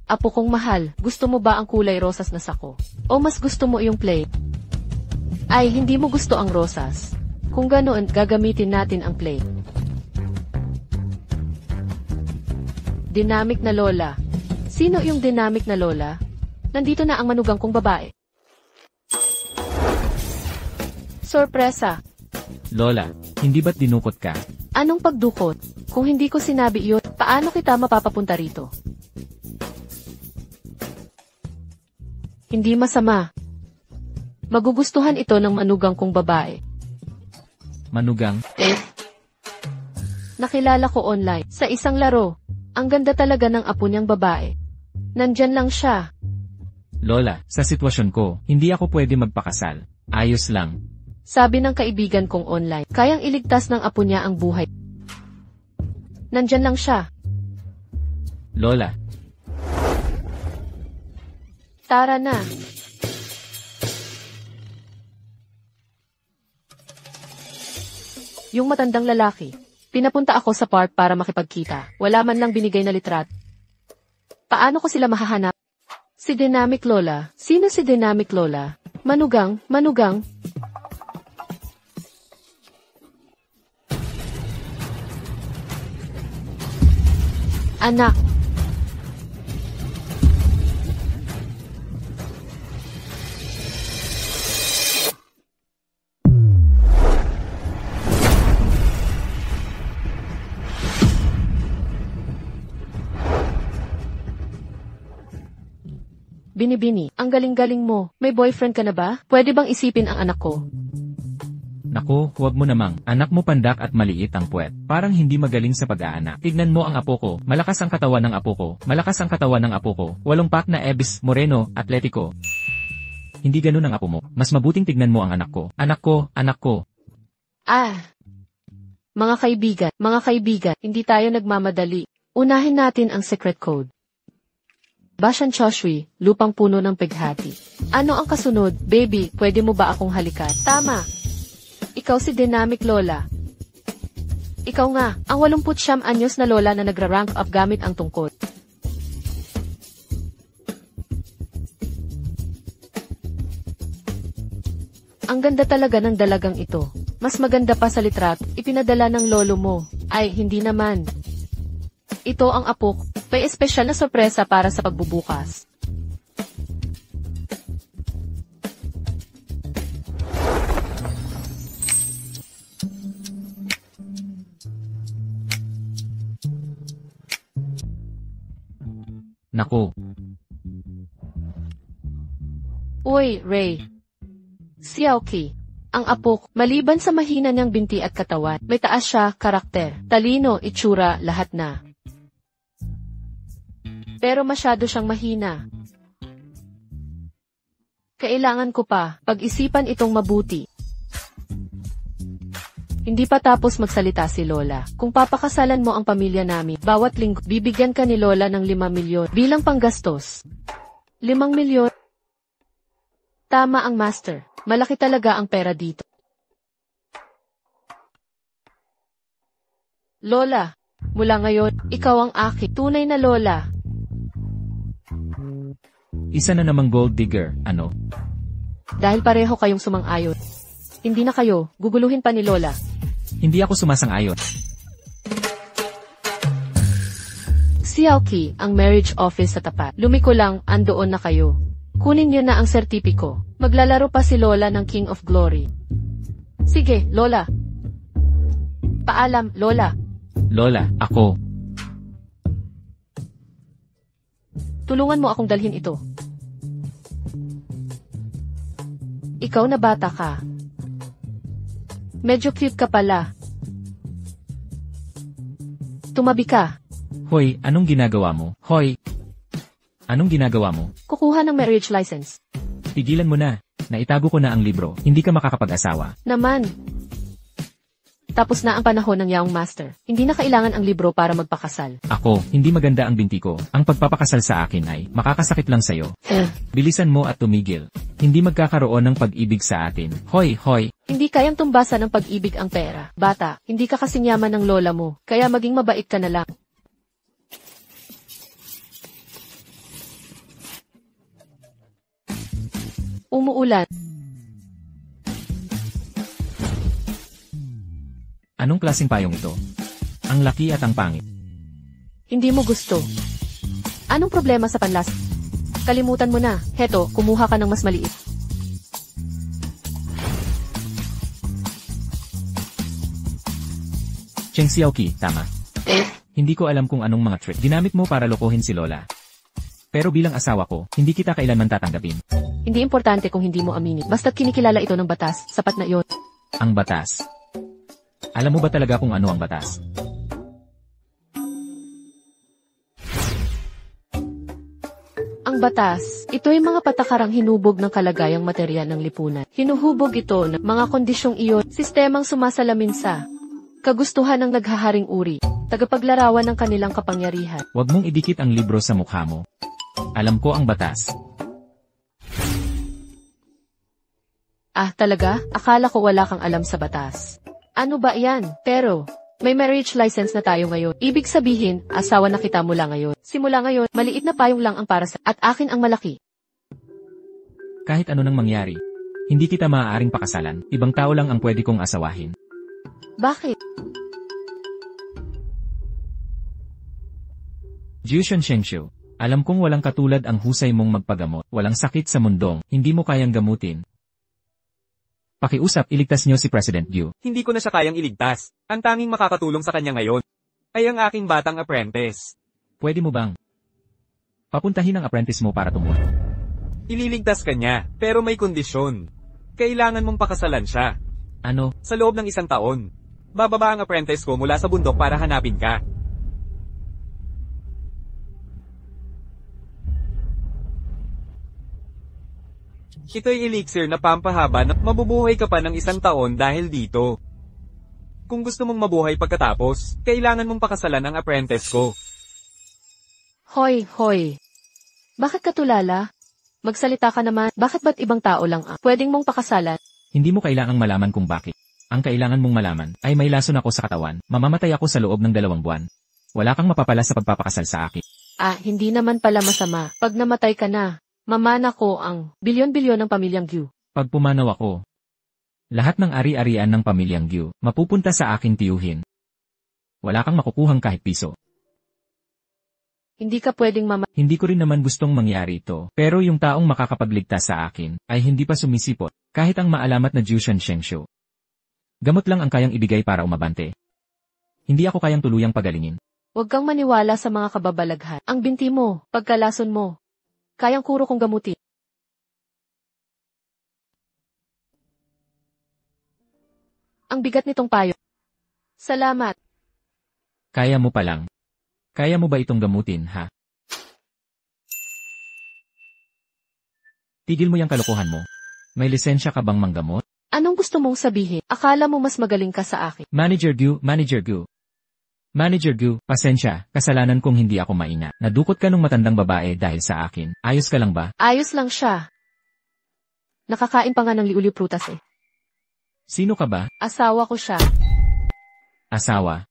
Apo kong mahal, gusto mo ba ang kulay rosas na sako? O mas gusto mo yung plain? Ay, hindi mo gusto ang rosas. Kung ganoon, gagamitin natin ang plain. Dynamic na lola. Sino yung dynamic na lola? Nandito na ang manugang kong babae. Sorpresa. Lola, hindi ba't dinukot ka? Anong pagdukot? Kung hindi ko sinabi iyon, paano kita mapapapunta rito? Hindi masama. Magugustuhan ito ng manugang kong babae. Manugang? Nakilala ko online, sa isang laro. Ang ganda talaga ng apo niyang babae. Nandyan lang siya. Lola, sa sitwasyon ko, hindi ako pwede magpakasal. Ayos lang. Sabi ng kaibigan kong online, kayang iligtas ng apo niya ang buhay. Nandyan lang siya. Lola. Tara na. Yung matandang lalaki. Pinapunta ako sa park para makipagkita. Wala man lang binigay na litrat. Paano ko sila mahahanap? Si Dynamic Lola. Sino si Dynamic Lola? Manugang, manugang. Anak. Binibini, ang galing-galing mo. May boyfriend ka na ba? Pwede bang isipin ang anak ko? Naku, huwag mo namang. Anak mo pandak at maliit ang puwet. Parang hindi magaling sa pag-aanak. Tignan mo ang apo ko. Malakas ang katawan ng apo ko. Malakas ang katawan ng apo ko. 8 pack na ebis, moreno, atletiko. Hindi ganun ang apo mo. Mas mabuting tignan mo ang anak ko. Anak ko, anak ko. Mga kaibigan, hindi tayo nagmamadali. Unahin natin ang secret code. Bashan Choshwi, lupang puno ng pighati. Ano ang kasunod? Baby, pwede mo ba akong halikan? Tama. Ikaw si Dynamic Lola. Ikaw nga, ang 89 anyos na lola na nagra-rank up gamit ang tungkod. Ang ganda talaga ng dalagang ito. Mas maganda pa sa litrato, ipinadala ng lolo mo. Ay, hindi naman. Ito ang apo ko. May espesyal na sorpresa para sa pagbubukas. Naku. Uy, Ray. Xiaoqi. Ang apo, maliban sa mahina niyang binti at katawan, may taas siya, karakter, talino, itsura, lahat na. Pero masyado siyang mahina. Kailangan ko pa, pag-isipan itong mabuti. Hindi pa tapos magsalita si Lola. Kung papakasalan mo ang pamilya namin, bawat linggo, bibigyan ka ni Lola ng 5 milyon bilang panggastos. 5 milyon? Tama ang master. Malaki talaga ang pera dito. Lola, mula ngayon, ikaw ang aking tunay na lola. Isa na namang gold digger, ano? Dahil pareho kayong sumang-ayon. Hindi na kayo, guguluhin pa ni Lola. Hindi ako sumasang-ayon. Xiaoqi, ang marriage office sa tapat. Lumiko lang, andoon na kayo. Kunin niyo na ang sertipiko. Maglalaro pa si Lola ng King of Glory. Sige, Lola. Paalam, Lola. Lola, ako. Tulungan mo akong dalhin ito. Ikaw na bata ka. Medyo cute ka pala. Tumabi ka. Hoy, anong ginagawa mo? Hoy! Anong ginagawa mo? Kukuha ng marriage license. Tigilan mo na. Naitago ko na ang libro. Hindi ka makakapag-asawa. Naman. Tapos na ang panahon ng yaong master. Hindi na kailangan ang libro para magpakasal. Ako, hindi maganda ang binti ko. Ang pagpapakasal sa akin ay makakasakit lang sa'yo. Bilisan mo at tumigil. Hindi magkakaroon ng pag-ibig sa atin. Hoy, hoy! Hindi kayang tumbasan ng pag-ibig ang pera. Bata, hindi ka kasing yaman ng lola mo. Kaya maging mabait ka na lang. Umuulan. Anong klaseng payong ito? Ang laki at ang pangit. Hindi mo gusto. Anong problema sa panlasa? Kalimutan mo na. Heto, kumuha ka ng mas maliit. Cheng Xiaoqi, tama. Hindi ko alam kung anong mga trick ginamit mo para lokohin si Lola. Pero bilang asawa ko, hindi kita kailanman tatanggapin. Hindi importante kung hindi mo aminin. Basta't kinikilala ito ng batas, sapat na iyon. Ang batas. Alam mo ba talaga kung ano ang batas? Ang batas, ito'y mga patakarang hinubog ng kalagayang material ng lipunan. Hinuhubog ito ng mga kondisyong iyon, sistemang sumasalamin sa kagustuhan ng naghaharing uri, tagapaglarawan ng kanilang kapangyarihan. Huwag mong idikit ang libro sa mukha mo. Alam ko ang batas. Ah, talaga? Akala ko wala kang alam sa batas. Ano ba yan? Pero, may marriage license na tayo ngayon. Ibig sabihin, asawa na kita mula ngayon. Simula ngayon, maliit na payong lang ang para sa at akin ang malaki. Kahit ano nang mangyari, hindi kita maaaring pakasalan. Ibang tao lang ang pwede kong asawahin. Bakit? Jiushun Shengshu, alam kong walang katulad ang husay mong magpagamot. Walang sakit sa mundong, hindi mo kayang gamutin. Pakiusap, iligtas niyo si President Liu. Hindi ko na siya kayang iligtas. Ang tanging makakatulong sa kanya ngayon ay ang aking batang apprentice. Pwede mo bang papuntahin ang apprentice mo para tumulong? Ililigtas ka niya, pero may kondisyon. Kailangan mong pakasalan siya. Ano? Sa loob ng 1 taon. Bababa ang apprentice ko mula sa bundok para hanapin ka. Ito'y elixir na pampahaba na mabubuhay ka pa ng 1 taon dahil dito. Kung gusto mong mabuhay pagkatapos, kailangan mong pakasalan ang apprentice ko. Hoy, hoy. Bakit ka tulala? Magsalita ka naman, bakit ba't ibang tao lang ang pwedeng mong pakasalan? Hindi mo kailangang malaman kung bakit. Ang kailangan mong malaman ay may lason ako sa katawan, mamamatay ako sa loob ng 2 buwan. Wala kang mapapala sa pagpapakasal sa akin. Ah, hindi naman pala masama. Pag namatay ka na, mamana ko ang bilyon-bilyon ng pamilyang Gu. Pag pumanaw ako, lahat ng ari-arian ng pamilyang Gu mapupunta sa aking tiyuhin. Wala kang makukuhang kahit piso. Hindi ka pwedeng Hindi ko rin naman gustong mangyari ito, pero yung taong makakapagligtas sa akin ay hindi pa sumisipot, kahit ang maalamat na Jiushun Shengshu. Gamot lang ang kayang ibigay para umabante. Hindi ako kayang tuluyang pagalingin. Huwag kang maniwala sa mga kababalaghan. Ang binti mo, pagkalason mo, kayang kuro kong gamutin. Ang bigat nitong payo. Salamat. Kaya mo pa lang. Kaya mo ba itong gamutin, ha? Tigil mo yung kalokohan mo. May lisensya ka bang manggamot? Anong gusto mong sabihin? Akala mo mas magaling ka sa akin. Manager Gu, Manager Gu. Manager Gu, pasensya, kasalanan kong hindi ako maina. Nadukot ka nung matandang babae dahil sa akin. Ayos ka lang ba? Ayos lang siya. Nakakain pa nga ng liuliw prutas eh. Sino ka ba? Asawa ko siya. Asawa.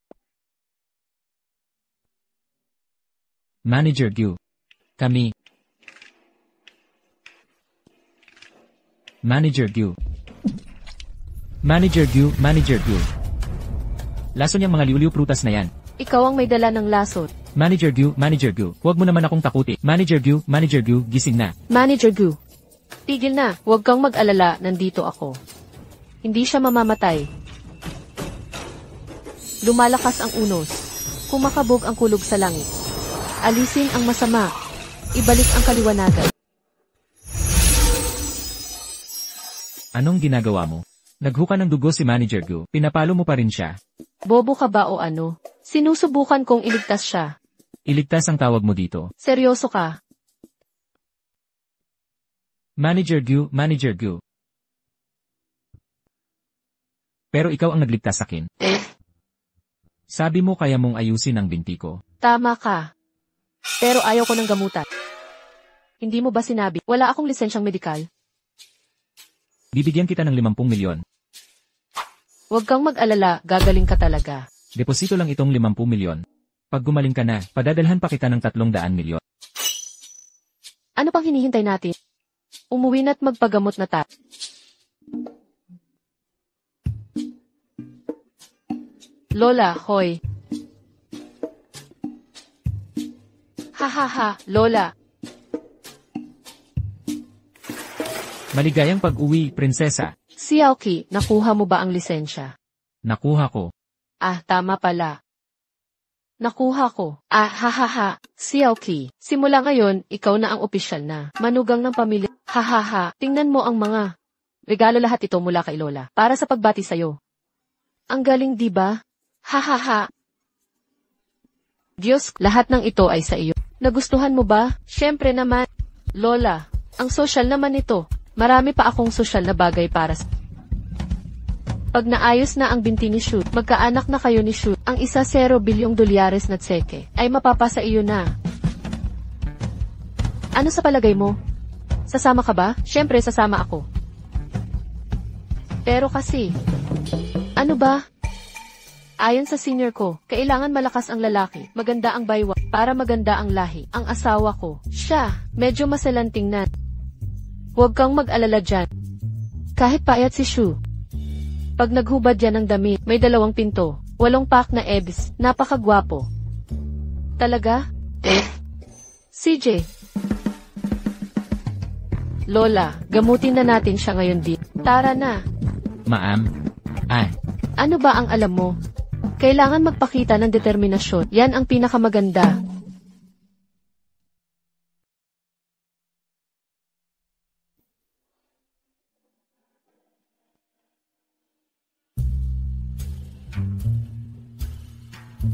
Manager Gu. Kami. Manager Gu. Manager Gu, Manager Gu. Laso niyang mga liuliw prutas na yan. Ikaw ang may dala ng lasot. Manager Gu, Manager Gu. Huwag mo naman akong takuti. Manager Gu, Manager Gu, gising na. Manager Gu. Tigil na. Huwag kang mag-alala, nandito ako. Hindi siya mamamatay. Lumalakas ang unos. Kumakabog ang kulog sa langit. Alisin ang masama. Ibalik ang kaliwanagan. Anong ginagawa mo? Naghuka ng dugo si Manager Gu. Pinapalo mo pa rin siya. Bobo ka ba o ano? Sinusubukan kong iligtas siya. Iligtas ang tawag mo dito. Seryoso ka? Manager Gu, Manager Gu. Pero ikaw ang nagligtas sa akin. Sabi mo kaya mong ayusin ang binti ko. Tama ka. Pero ayaw ko ng gamutan. Hindi mo ba sinabi, wala akong lisensyang medikal? Bibigyan kita ng 50 milyon. Huwag kang mag-alala, gagaling ka talaga. Deposito lang itong 50 milyon. Pag gumaling ka na, padadalhan pa kita ng 300 milyon. Ano pang hinihintay natin? Umuwi na't magpagamot na ta. Lola, hoy. Ha, Lola. Maligayang pag-uwi, prinsesa. Si Aoki, nakuha mo ba ang lisensya? Nakuha ko. Ah, tama pala. Nakuha ko. Ah, ha. Si Aoki, simula ngayon, ikaw na ang opisyal na manugang ng pamilya. Ha. Tingnan mo ang mga regalo, lahat ito mula kay Lola para sa pagbati sa'yo. Ang galing, di ba? Ha. Diyos, lahat ng ito ay sa iyo. Nagustuhan mo ba? Siyempre naman. Lola, ang sosyal naman ito. Marami pa akong sosyal na bagay para sa... Pag naayos na ang binti ni Shu, magkaanak na kayo ni Shu, ang isa $0 bilyong na tseke ay mapapasa iyo na. Ano sa palagay mo? Sasama ka ba? Siyempre sasama ako. Pero kasi, ano ba? Ayon sa senior ko, kailangan malakas ang lalaki, maganda ang baywa, para maganda ang lahi. Ang asawa ko, siya, medyo masalan tingnan. Huwag kang mag-alala dyan. Kahit payat si Shu. Pag naghubad yan ng damit, may 2 pinto, 8 pack na ebs, napakagwapo. Talaga? CJ. Lola, gamutin na natin siya ngayon din. Tara na. Ma'am. Ay. Ano ba ang alam mo? Kailangan magpakita ng determinasyon. Yan ang pinakamaganda.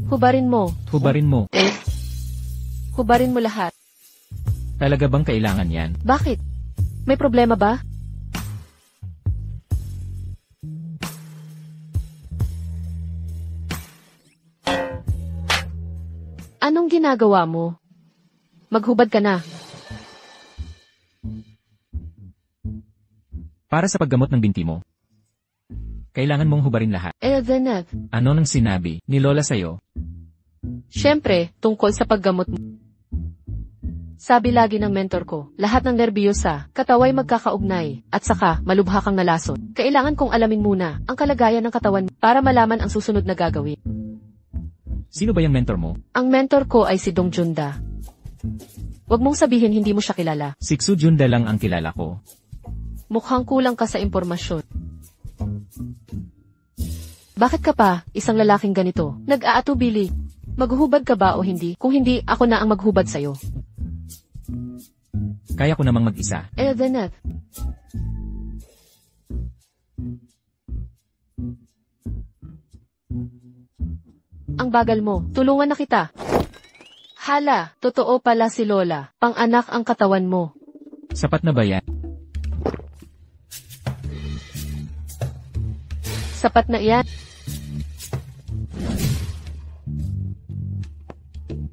Hubarin mo. Hubarin mo. Hubarin mo lahat. Talaga bang kailangan yan? Bakit? May problema ba? Anong ginagawa mo? Maghubad ka na. Para sa paggamot ng binti mo. Kailangan mong hubarin lahat. Then, Ano nang sinabi ni Lola sa'yo? syempre, tungkol sa paggamot mo. Sabi lagi ng mentor ko, lahat ng nerbiyosa, kataway magkakaugnay, at saka, malubha kang nalasot. Kailangan kong alamin muna ang kalagayan ng katawan para malaman ang susunod na gagawin. Sino ba yung mentor mo? Ang mentor ko ay si Dong Junda. Huwag mong sabihin hindi mo siya kilala. Si Xu Junda lang ang kilala ko. Mukhang kulang ka sa impormasyon. Bakit ka pa, isang lalaking ganito, nag-aatubili? Maghuhubad ka ba o hindi? Kung hindi, ako na ang maghubad sa'yo. Kaya ko namang mag-isa. Then, ang bagal mo, tulungan na kita. Hala, totoo pala si Lola, pang-anak ang katawan mo. Sapat na ba yan? Sapat na iyan.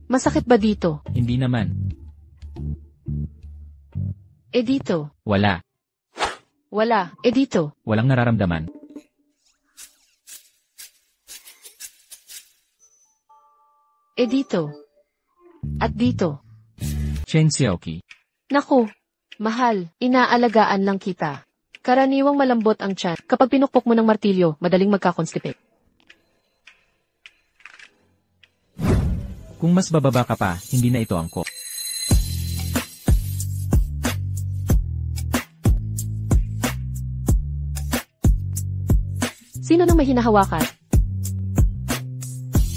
Masakit ba dito? Hindi naman. Dito. Wala. Wala. Dito. Walang nararamdaman. Dito. At dito. Chen Xiaoqi. Naku, mahal, inaalagaan lang kita. Karaniwang malambot ang tiyan. Kapag pinukpok mo ng martilyo, madaling magka-constipate. Kung mas bababa ka pa, hindi na ito angkop. Sino nang may hinahawakan?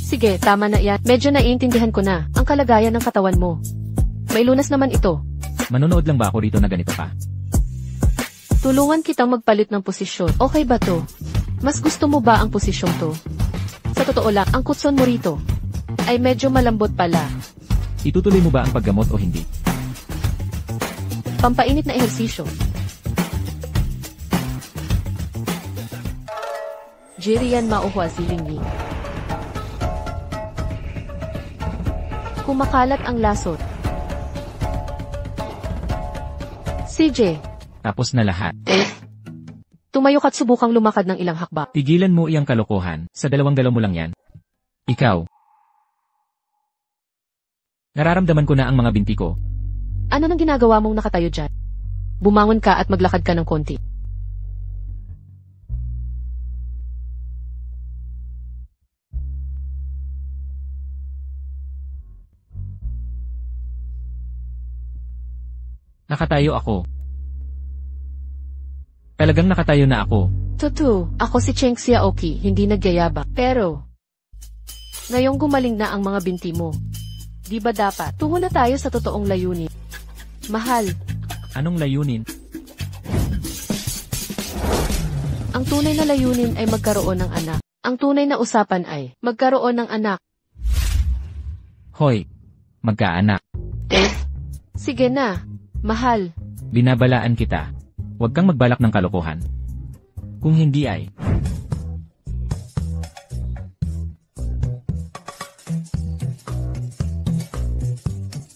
Sige, tama na yan. Medyo naiintindihan ko na ang kalagayan ng katawan mo. May lunas naman ito. Manonood lang ba ako rito na ganito pa? Tulungan kitang magpalit ng posisyon. Okay ba to? Mas gusto mo ba ang posisyong to? Sa totoo lang, ang kutson mo rito ay medyo malambot pala. Itutuloy mo ba ang paggamot o hindi? Pampainit na ehersisyo. Jirian mauhwa silingyi. Kumakalat ang lasot. CJ. Tapos na lahat. Tumayo ka't subukang lumakad ng ilang hakbang. Tigilan mo iyang kalokohan, sa 2 galaw mo lang yan. Ikaw. Nararamdaman ko na ang mga binti ko. Ano nang ginagawa mong nakatayo dyan? bumangon ka at maglakad ka ng konti. Nakatayo ako. Talagang nakatayo na ako. Totoo, ako si Cheng Xiaoqi, hindi nagyayabang. Pero, ngayong gumaling na ang mga binti mo. Di ba dapat? Tungo na tayo sa totoong layunin. Mahal, Anong layunin? ang tunay na layunin ay magkaroon ng anak. Ang tunay na usapan ay magkaroon ng anak. Hoy, magkaanak. Sige na, mahal. Binabalaan kita. Huwag kang magbalak ng kalokohan. Kung hindi ay...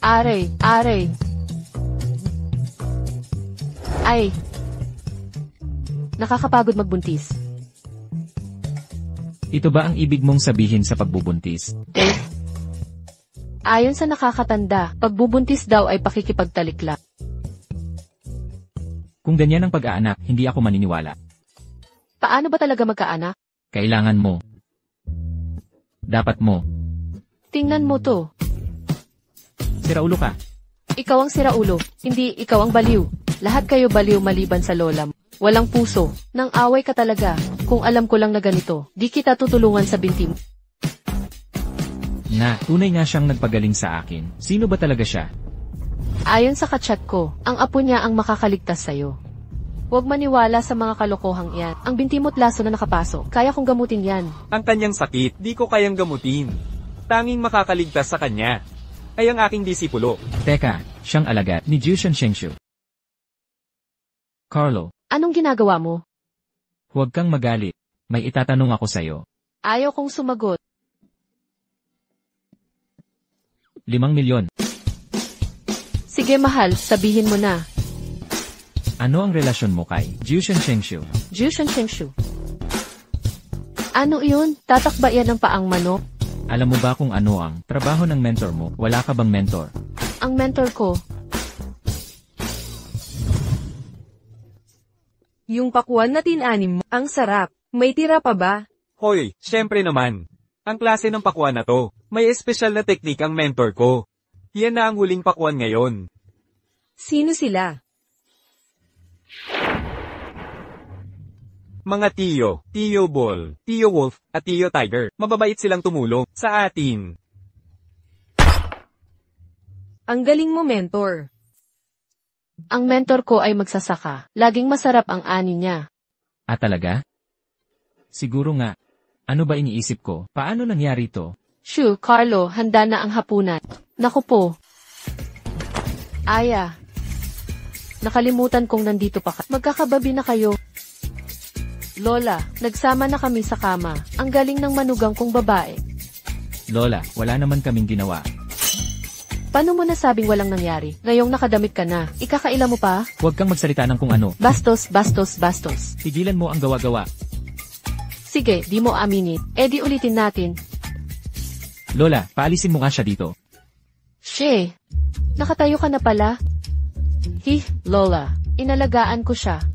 Aray. Ay. Nakakapagod magbuntis. Ito ba ang ibig mong sabihin sa pagbubuntis? Ayon sa nakakatanda, pagbubuntis daw ay pakikipagtalikla. Kung ganyan ang pag-aanak, hindi ako maniniwala. Paano ba talaga magkaanak? Kailangan mo. Dapat mo. Tingnan mo to. Siraulo ka. Ikaw ang siraulo, hindi ikaw ang baliw. Lahat kayo baliw maliban sa lola mo. Walang puso. Nang away ka talaga. Kung alam ko lang na ganito, di kita tutulungan sa binti mo. Tunay nga siyang nagpagaling sa akin. Sino ba talaga siya? Ayon sa kachat ko, ang apo niya ang makakaligtas sa'yo. Huwag maniwala sa mga kalokohang iyan. Ang binti mo't laso na nakapasok. Kaya kong gamutin yan. Ang kanyang sakit, di ko kayang gamutin. Tanging makakaligtas sa kanya ay ang aking disipulo. Teka, siyang alagad ni Jushan Shengshu. Carlo, Anong ginagawa mo? huwag kang magalit. May itatanong ako sa'yo. Ayaw kong sumagot. 5 milyon. Sige mahal, sabihin mo na. Ano ang relasyon mo kay Jushan Shengshu? Jushan Shengshu. Ano iyon? Tatakba yan ng paang manok? Alam mo ba kung ano ang trabaho ng mentor mo? Wala ka bang mentor? Ang mentor ko. Yung pakwan na tinanim mo, ang sarap. May tira pa ba? Hoy, syempre naman. Ang klase ng pakwan na to, may espesyal na teknik ang mentor ko. Yan na ang huling pakwan ngayon. Sino sila? Mga Tio Bull, Tio Wolf, at Tio Tiger, mababait silang tumulong sa atin. Ang galing mo, mentor. Ang mentor ko ay magsasaka. Laging masarap ang ani niya. Talaga? Siguro nga. Ano ba iniisip ko? Paano nangyari to? Shoo, Carlo, handa na ang hapunan. Naku po. Aya. Nakalimutan kong nandito pa ka. Magkakababi na kayo. Lola, nagsama na kami sa kama. Ang galing ng manugang kong babae. Lola, wala naman kaming ginawa. Paano mo nasabing walang nangyari? Ngayong nakadamit ka na, ikakaila mo pa? Huwag kang magsalita ng kung ano. Bastos. Tigilan mo ang gawa-gawa. Sige, di mo aminin. Di ulitin natin. Lola, paalisin mo nga siya dito. She, nakatayo ka na pala? Lola, inalagaan ko siya.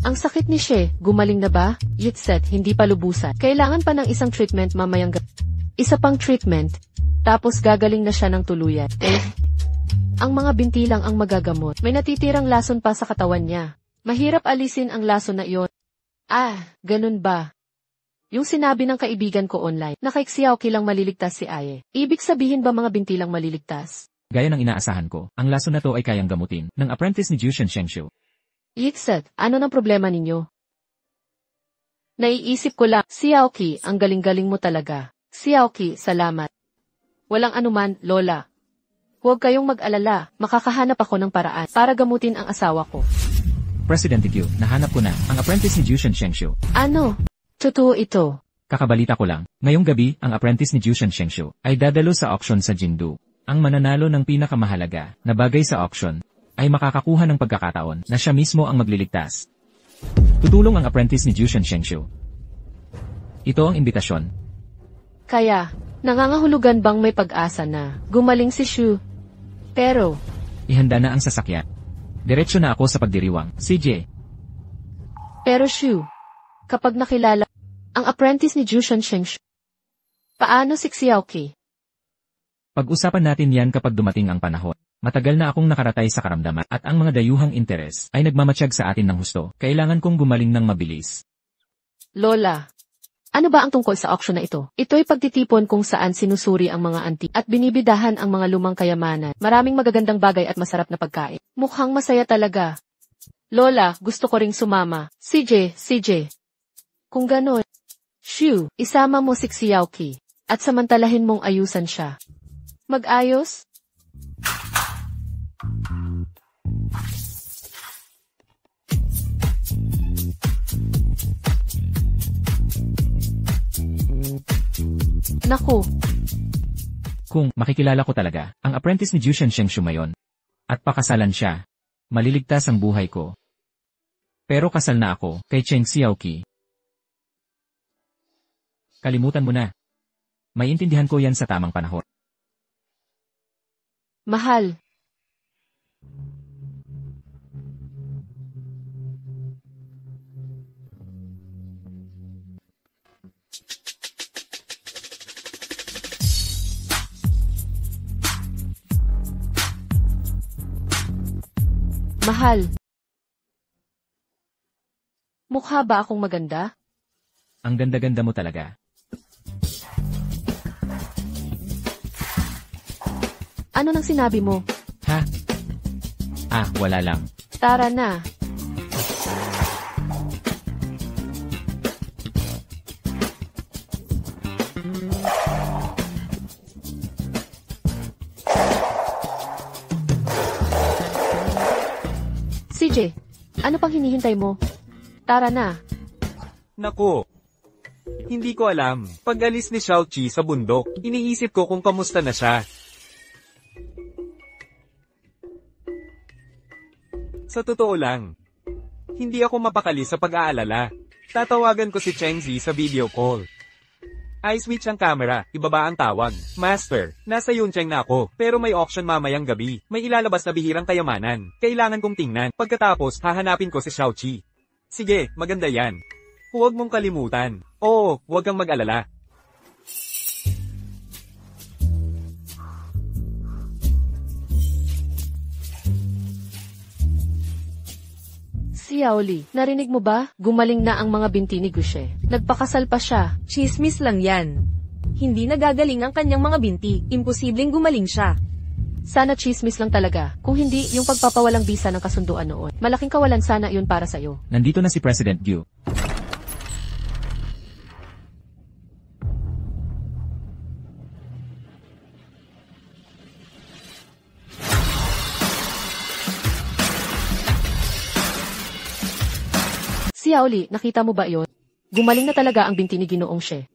Ang sakit ni She, gumaling na ba? Yitset, hindi pa lubusan. Kailangan pa ng isang treatment mamayang gabi. Isa pang treatment, tapos gagaling na siya ng tuluyan. Ang mga binti lang ang magagamot. May natitirang lason pa sa katawan niya. Mahirap alisin ang lason na iyon. Ganun ba? Yung sinabi ng kaibigan ko online, na kay Xiaoqi lang maliligtas si Aye. Ibig sabihin ba mga binti lang maliligtas? Gaya ng inaasahan ko, ang lason na to ay kayang gamutin ng apprentice ni Jushan Shengshu. Yitset, ano ng problema ninyo? Naiisip ko lang, Xiaoqi, ang galing-galing mo talaga. Xiaoqi, salamat. Walang anuman, Lola. Huwag kayong mag-alala, makakahanap ako ng paraan para gamutin ang asawa ko. Presidente Q, nahanap ko na ang apprentice ni Jushan Shengshu. Ano? Totoo ito. Kakabalita ko lang, ngayong gabi, ang apprentice ni Jushan Shengshu ay dadalo sa auction sa Jindu. Ang mananalo ng pinakamahalaga na bagay sa auction ay makakakuha ng pagkakataon na siya mismo ang magliligtas. Tutulong ang apprentice ni Jushan Shengshu. Ito ang imbitasyon. Kaya, nangangahulugan bang may pag-asa na gumaling si Shu? Pero, Ihanda na ang sasakyan. Diretso na ako sa pagdiriwang. CJ, Pero Shu, kapag nakilala ang apprentice ni Ju Shensheng, paano si Xiaoqi? pag-usapan natin yan kapag dumating ang panahon. Matagal na akong nakaratay sa karamdaman at ang mga dayuhang interes ay nagmamatsyag sa atin ng husto. Kailangan kong gumaling ng mabilis. Lola, ano ba ang tungkol sa auction na ito? Ito'y pagtitipon kung saan sinusuri ang mga antik at binibidahan ang mga lumang kayamanan. Maraming magagandang bagay at masarap na pagkain. Mukhang masaya talaga. Lola, gusto ko ring sumama. CJ. Kung ganon, Shu, isama mo si Xiaoqi at samantalahin mong ayusan siya. Mag-ayos? Naku, Kung makikilala ko talaga, ang apprentice ni Ju Shensheng Shumayon. At pakasalan siya. Maliligtas ang buhay ko. Pero kasal na ako kay Cheng Xiaoqi. Kalimutan mo na. Maiintindihan ko yan sa tamang panahon. mahal. Mahal. Mukha ba akong maganda? Ang ganda-ganda mo talaga. Ano nang sinabi mo? Ha? Wala lang. Tara na. CJ, ano pang hinihintay mo? Tara na. Naku. Hindi ko alam. Pag-alis ni Xiaoqi sa bundok, iniisip ko kung kamusta na siya. Sa totoo lang, hindi ako mapakali sa pag-aalala. Tatawagan ko si Cheng Zi sa video call. I-switch ang camera, ibaba ang tawag. Master, nasa Yuncheng na ako, pero may auction mamayang gabi. May ilalabas na bihirang kayamanan. Kailangan kong tingnan. Pagkatapos, hahanapin ko si Xiaoqi. Sige, maganda yan. Huwag mong kalimutan. Oo, huwag kang mag-alala. Xiaoli, narinig mo ba? Gumaling na ang mga binti ni Gushe. Nagpakasal pa siya. Chismis lang yan. Hindi nagagaling ang kanyang mga binti. Imposibleng gumaling siya. Sana chismis lang talaga. Kung hindi, yung pagpapawalang bisa ng kasunduan noon. Malaking kawalan sana yun para sa'yo. Nandito na si President Gu. Xiaoli, nakita mo ba yon? Gumaling na talaga ang binti ni Ginoong She.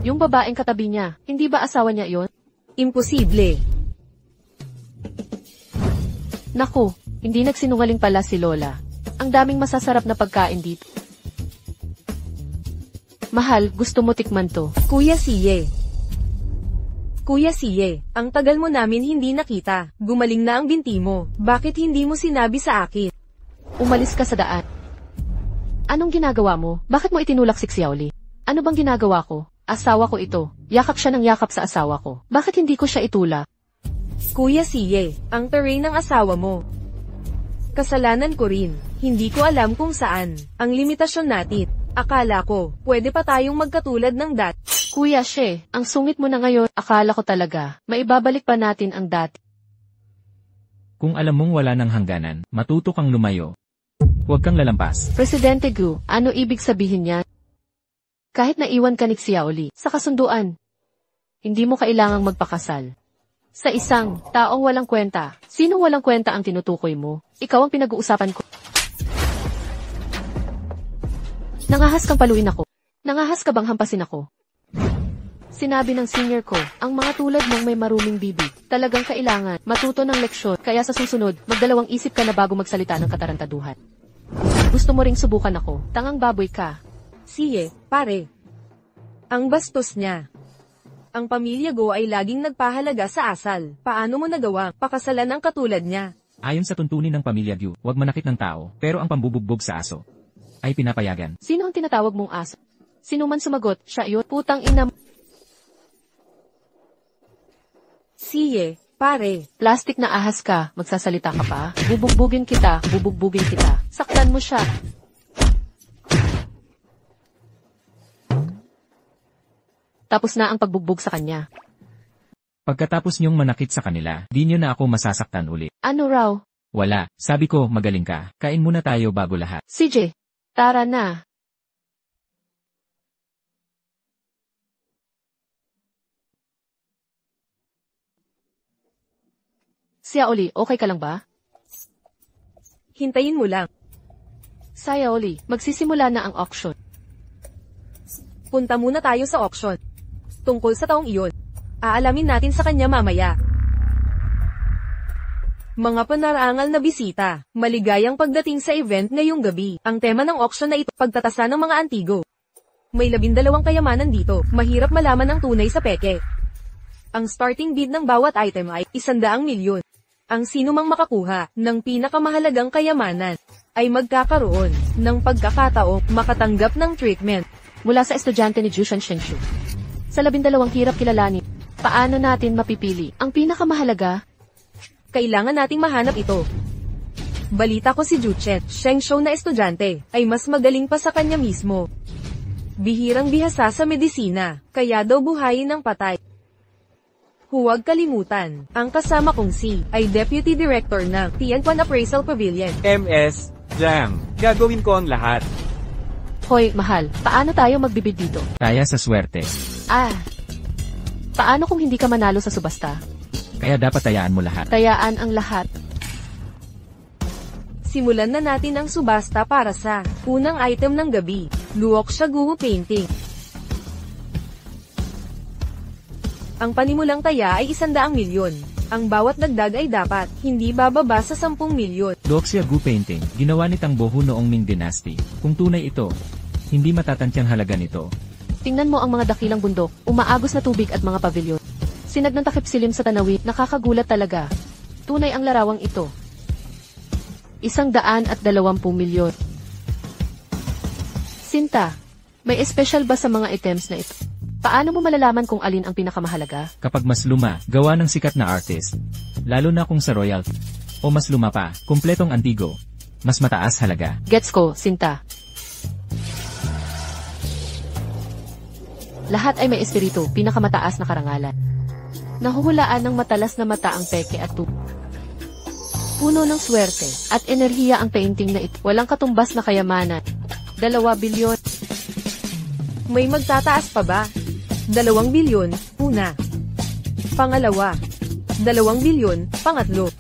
Yung babaeng katabi niya, hindi ba asawa niya yon? Imposible. Naku, hindi nagsinungaling pala si Lola. Ang daming masasarap na pagkain dito. Mahal, gusto mo tikman to? Kuya Siye. Kuya Siye, ang tagal mo namin hindi nakita. Gumaling na ang binti mo. Bakit hindi mo sinabi sa akin? Umalis ka sa daan. Anong ginagawa mo? Bakit mo itinulak si Xiaoli? Ano bang ginagawa ko? Asawa ko ito. Yakap siya ng yakap sa asawa ko. Bakit hindi ko siya itulak? Kuya Siye, ang terrain ng asawa mo. Kasalanan ko rin. Hindi ko alam kung saan. Ang limitasyon natin. Akala ko, pwede pa tayong magkatulad ng dati. Kuya She, ang sungit mo na ngayon. Akala ko talaga, maibabalik pa natin ang dati. Kung alam mong wala ng hangganan, matuto kang lumayo. Huwag kang lalampas. Presidente Gu, ano ibig sabihin niyan? Kahit naiwan ka ni Xiaoli sa kasunduan, hindi mo kailangang magpakasal. Sa isang taong walang kwenta, sinong walang kwenta ang tinutukoy mo? Ikaw ang pinag-uusapan ko. Nangahas kang paluin ako. Nangahas ka bang hampasin ako? Sinabi ng senior ko, ang mga tulad mong may maruming bibig, talagang kailangan matuto ng leksyon, kaya sa susunod, magdalawang isip ka na bago magsalita ng katarantaduhan. Gusto mo ring subukan ako, tangang baboy ka. Siye, pare. Ang bastos niya. Ang pamilya Go ay laging nagpahalaga sa asal. Paano mo nagawa pakasalan ang katulad niya? Ayon sa tuntunin ng pamilya Gu, huwag manakit ng tao, pero ang pambubugbog sa aso ay pinapayagan. Sino ang tinatawag mong aso? Sino man sumagot, siya yun. Putang ina. Siye, pare. Plastic na ahas ka, magsasalita ka pa. Bubugbugin kita, bubugbugin kita. Saktan mo siya. Tapos na ang pagbugbog sa kanya. Pagkatapos niyong manakit sa kanila, di niyo na ako masasaktan ulit. Ano raw? Wala, sabi ko magaling ka, kain muna tayo bago lahat. CJ, tara na. Sia Oli, okay ka lang ba? Hintayin mo lang. Saya Oli, magsisimula na ang auction. Punta muna tayo sa auction. Tungkol sa taong iyon. Aalamin natin sa kanya mamaya. Mga panarangal na bisita, maligayang pagdating sa event ngayong gabi. Ang tema ng auction na ito, pagtatasa ng mga antigo. May 12 kayamanan dito, mahirap malaman ang tunay sa peke. Ang starting bid ng bawat item ay 100 milyon. Ang sino mang makakuha ng pinakamahalagang kayamanan ay magkakaroon ng pagkakataong makatanggap ng treatment Mula sa estudyante ni Jushan Shengshu. Sa 12 hirap kilalanin, paano natin mapipili ang pinakamahalaga? Kailangan nating mahanap ito. Balita ko si Juchen, Shengshu na estudyante, ay mas magaling pa sa kanya mismo. Bihirang bihasa sa medisina, kaya daw buhayin ng patay. Huwag kalimutan, ang kasama kong si, ay Deputy Director ng Tianquan Appraisal Pavilion. MS, Jam, gagawin ko ang lahat. Hoy, mahal, paano tayo magbibid dito? Kaya sa swerte, Paano kung hindi ka manalo sa subasta? kaya dapat tayaan mo lahat. Tayaan ang lahat. Simulan na natin ang subasta para sa unang item ng gabi, Luok Siya Guho Painting. Ang panimulang taya ay 100 milyon. Ang bawat dagdag ay dapat hindi bababa sa 10 milyon. Luoxia Gu Painting, ginawa ni Tang Bohu noong Ming Dynasty. Kung tunay ito, hindi matatantiang halaga nito. Tingnan mo ang mga dakilang bundok, umaagos na tubig at mga pavilyon. Sinag ng takip silim sa tanawin, nakakagulat talaga. Tunay ang larawang ito. 120 milyon. Sinta, may espesyal ba sa mga items na ito? Paano mo malalaman kung alin ang pinakamahalaga? Kapag mas luma, gawa ng sikat na artist, lalo na kung sa royal, o mas luma pa, kumpletong antigo, mas mataas halaga. Gets ko, Sinta. Lahat ay may espiritu, pinakamataas na karangalan. Nahuhulaan ng matalas na mata ang peke at tubo. Puno ng swerte at enerhiya ang painting na ito. Walang katumbas na kayamanan. 2 bilyon. May magtataas pa ba? 2 bilyon, una. Pangalawa. 2 bilyon, pangatlo.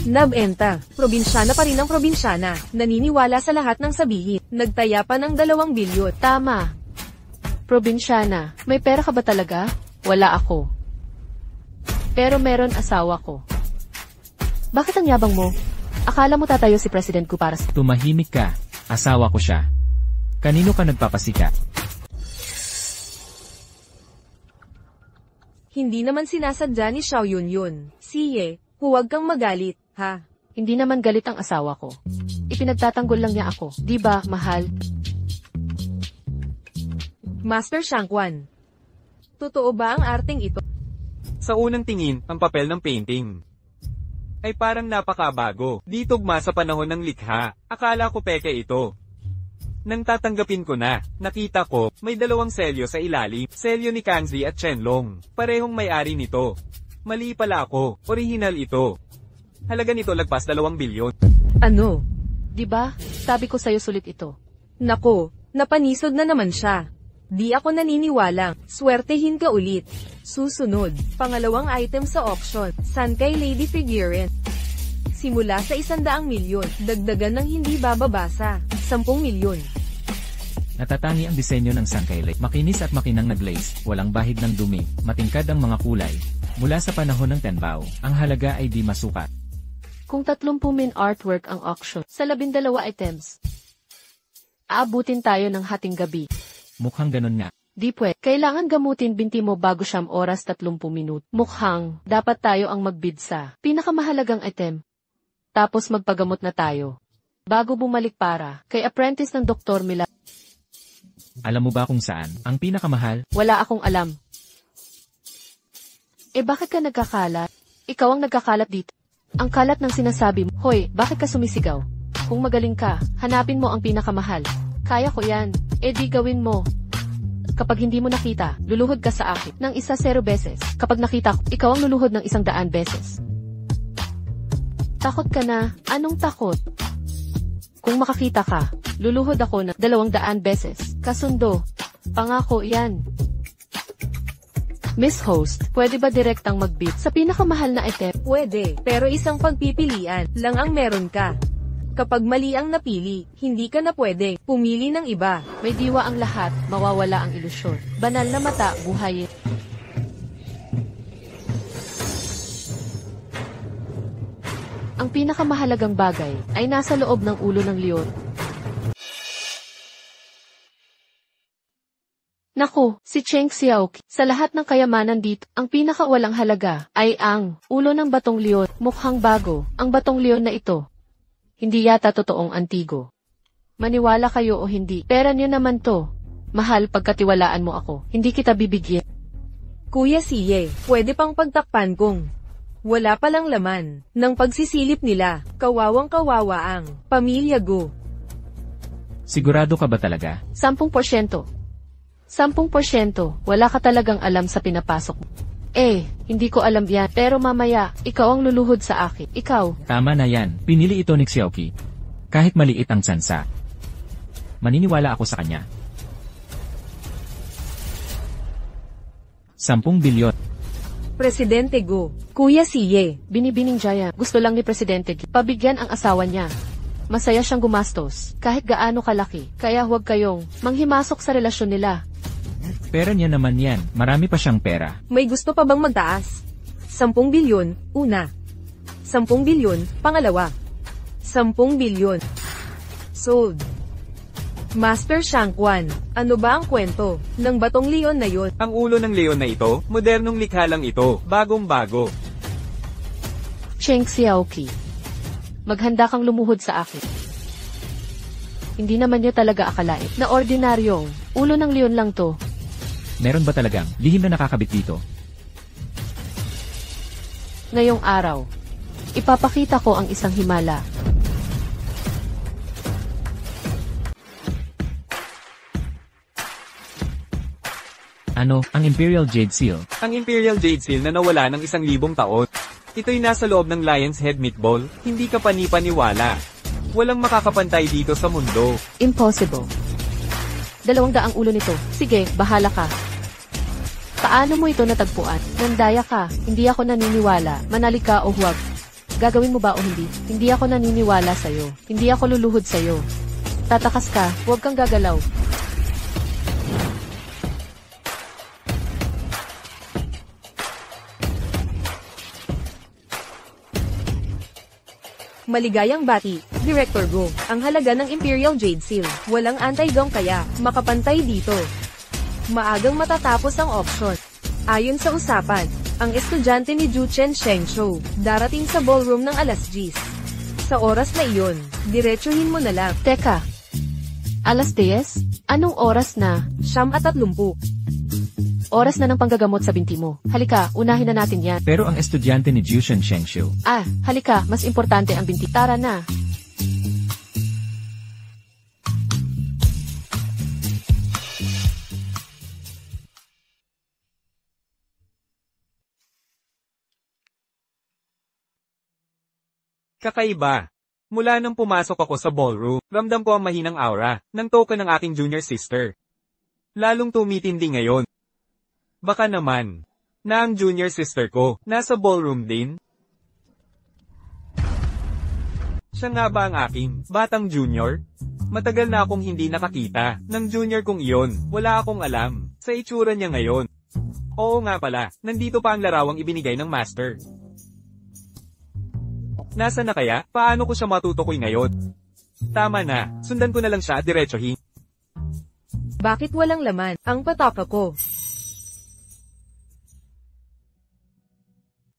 Nabenta, probinsyana pa rin ang probinsyana, naniniwala sa lahat ng sabihin, nagtaya pa ng 2 bilyon. Tama. Probinsyana, may pera ka ba talaga? Wala ako. Pero meron asawa ko. Bakit ang yabang mo? Akala mo tatayo si President ko para sa... Tumahimik ka, asawa ko siya. Kanino ka nagpapasika? Hindi naman sinasadya ni Xiao Yunyun. Siye, huwag kang magalit, ha? Hindi naman galit ang asawa ko. Ipinagtatanggol lang niya ako. Di ba, mahal? Master Shangquan. Totoo ba ang arteng ito? Sa unang tingin, ang papel ng painting ay parang napakabago. Di tugma sa panahon ng likha. Akala ko peke ito. Nang tatanggapin ko na, nakita ko, may 2 selyo sa ilalim. Selyo ni Kangzi at Chenlong. Parehong may-ari nito. Mali pala ako. Orihinal ito. Halaga nito lagpas 2 bilyon. Ano? Di ba? Sabi ko sa'yo sulit ito. Nako, napanisod na naman siya. Di ako naniniwala. Swertehin ka ulit. Susunod, pangalawang item sa auction, Sankay Lady Figurine. Simula sa 100 milyon, dagdagan ng hindi bababasa, 10 milyon. Natatangi ang disenyo ng Sankay. Makinis at makinang na glaze, walang bahid ng dumi, matingkad ang mga kulay. Mula sa panahon ng Tenbao, ang halaga ay di masukat. Kung 30 min artwork ang auction, sa 12 items, aabutin tayo ng hating gabi. Mukhang ganun nga. Di pwede. Kailangan gamutin binti mo bago 9 oras 30 minuto. Mukhang, dapat tayo ang magbid sa pinakamahalagang item. Tapos magpagamot na tayo. Bago bumalik para kay apprentice ng Dr. Mila. Alam mo ba kung saan ang pinakamahal? Wala akong alam. Bakit ka nagkakalat? Ikaw ang nagkakalat dito. Ang kalat ng sinasabi mo. Hoy, bakit ka sumisigaw? Kung magaling ka, hanapin mo ang pinakamahal. Kaya ko yan. Di gawin mo. Kapag hindi mo nakita, luluhod ka sa akin ng 0 beses. Kapag nakita ko, ikaw ang luluhod ng 100 beses. Takot ka na? Anong takot? Kung makakita ka, luluhod ako ng 200 beses. Kasundo. Pangako yan. Miss Host, pwede ba direktang mag-bid sa pinakamahal na item? Pwede, pero isang pagpipilian lang ang meron ka. Kapag mali ang napili, hindi ka na pwede pumili ng iba. May diwa ang lahat, mawawala ang ilusyon. Banal na mata, buhayin. Ang pinakamahalagang bagay ay nasa loob ng ulo ng leon. Naku, si Cheng Xiaoqi, sa lahat ng kayamanan dito, ang pinakawalang halaga ay ang ulo ng batong leon. Mukhang bago, ang batong leon na ito. Hindi yata totoong antigo. Maniwala kayo o hindi, pera niyo naman to. Mahal, pagkatiwalaan mo ako, hindi kita bibigyan. Kuya Siye, pwede pang pagtakpan kung wala palang laman ng pagsisilip nila. Kawawang kawawa ang pamilya Go. Sigurado ka ba talaga? 10%. 10%, wala ka talagang alam sa pinapasok mo. Hindi ko alam yan, pero mamaya, ikaw ang luluhod sa akin. Ikaw. Tama na yan, pinili ito ni Xiaoqi. Kahit maliit ang tsansa. Maniniwala ako sa kanya. 10 bilyon. Presidente Go. Kuya Siye. Binibining Jaya, gusto lang ni Presidente pabigyan ang asawa niya. Masaya siyang gumastos, kahit gaano kalaki, kaya huwag kayong manghimasok sa relasyon nila. Pera niya naman yan, marami pa siyang pera. May gusto pa bang magtaas? 10 bilyon, una. 10 bilyon, pangalawa. 10 bilyon. Sold. Master Shangquan, ano ba ang kwento ng batong leon na yon? Ang ulo ng leon na ito, modernong likha lang ito, bagong-bago. Cheng Xiaoqi, maghanda kang lumuhod sa akin. Hindi naman niya talaga akalain na ordinaryong ulo ng leon lang to. Meron ba talagang lihim na nakakabit dito? Ngayong araw, ipapakita ko ang isang himala. Ano, ang Imperial Jade Seal? Ang Imperial Jade Seal na nawala ng 1,000 taon. Ito'y nasa loob ng Lion's Head Meatball, hindi ka panipaniwala. Walang makakapantay dito sa mundo. Impossible. 200 ulo nito. Sige, bahala ka. Paano mo ito natagpuan? Nandaya ka. Hindi ako naniniwala. Manali ka o huwag. Gagawin mo ba o hindi? Hindi ako naniniwala sa'yo. Hindi ako luluhod sa'yo. Tatakas ka. Huwag kang gagalaw. Maligayang bati, Director Go. Ang halaga ng Imperial Jade Seal. Walang anti-gong kaya makapantay dito. Maagang matatapos ang auction. Ayon sa usapan, ang estudyante ni Ju Chen Shengshu darating sa ballroom ng alas 10. Sa oras na iyon, diretsuhin mo na lang. Teka. Alas 10? Anong oras na? 9:30. Oras na ng panggagamot sa binti mo. Halika, unahin na natin yan. Pero ang estudyante ni Jushen Shengshu. Halika, mas importante ang binti. Tara na. Kakaiba. Mula nang pumasok ako sa ballroom, ramdam ko ang mahinang aura ng token ng aking junior sister. Lalong tumitindi ngayon. Baka naman, na ang junior sister ko, nasa ballroom din? Siya nga ba ang aking batang junior? Matagal na akong hindi nakakita ng junior kong iyon, wala akong alam sa itsura niya ngayon. Oo nga pala, nandito pa ang larawang ibinigay ng master. Nasa na kaya? Paano ko siya matutukoy ngayon? Tama na, sundan ko na lang siya at diretsohin. Bakit walang laman ang pataka ko?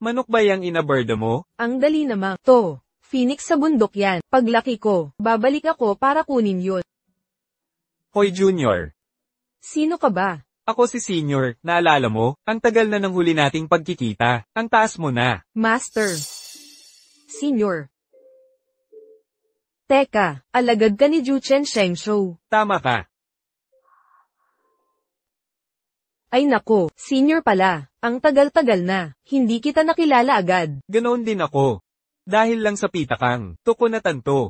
Manok ba yang inabordo mo? Ang dali namang to. Phoenix sa bundok yan. Paglaki ko, babalik ako para kunin yun. Hoy Junior. Sino ka ba? Ako si Senior, naalala mo? Ang tagal na ng huli nating pagkikita. Ang taas mo na. Master. Senior. Teka, alagad ka ni Juchen Shengshou. Tama ka. Ay nako, senior pala. Ang tagal-tagal na. Hindi kita nakilala agad. Ganoon din ako. Dahil lang sa pitakang, tuko na tanto.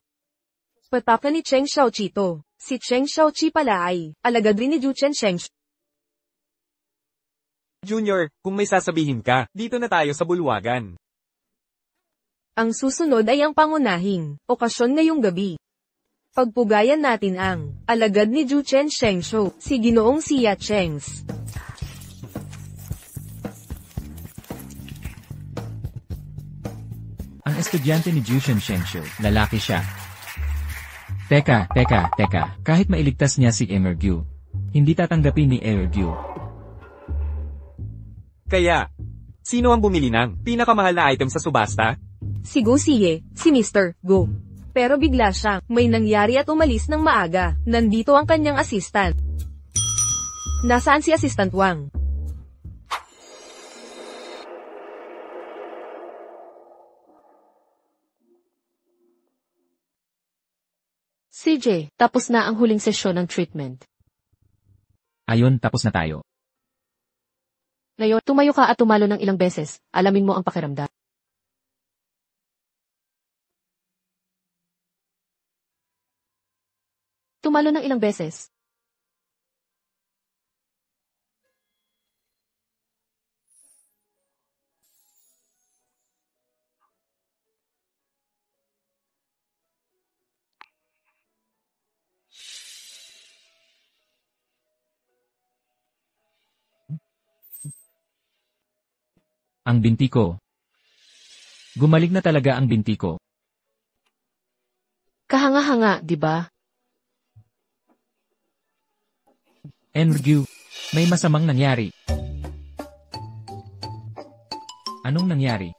Pataka ni Cheng Xiaoqi to. Si Cheng Xiaoqi pala ay, alagad rin ni Juchen Shengshou. Junior, kung may sasabihin ka, dito na tayo sa bulwagan. Ang susunod ay ang pangunahing okasyon ngayong gabi. Pagpugayan natin ang alagad ni Juchen Shengshou, si Ginoong Xia Chengs. Ang estudyante ni Jushen Shengshou, lalaki siya. Teka, kahit mailigtas niya si Emergyu, hindi tatanggapin ni Emergyu. Kaya, sino ang bumili ng pinakamahal na item sa subasta? Si Go Xie, si Mr. Go. Pero bigla siyang may nangyari at umalis ng maaga. Nandito ang kanyang assistant. Nasaan si Assistant Wang? CJ, tapos na ang huling sesyon ng treatment. Ayon, tapos na tayo. Ngayon, tumayo ka at tumalo ng ilang beses. Alamin mo ang pakiramdam. Tumalo ng ilang beses. Ang binti ko. Gumaling na talaga ang binti ko. Kahanga-hanga, di ba? Emergyu, may masamang nangyari. Anong nangyari?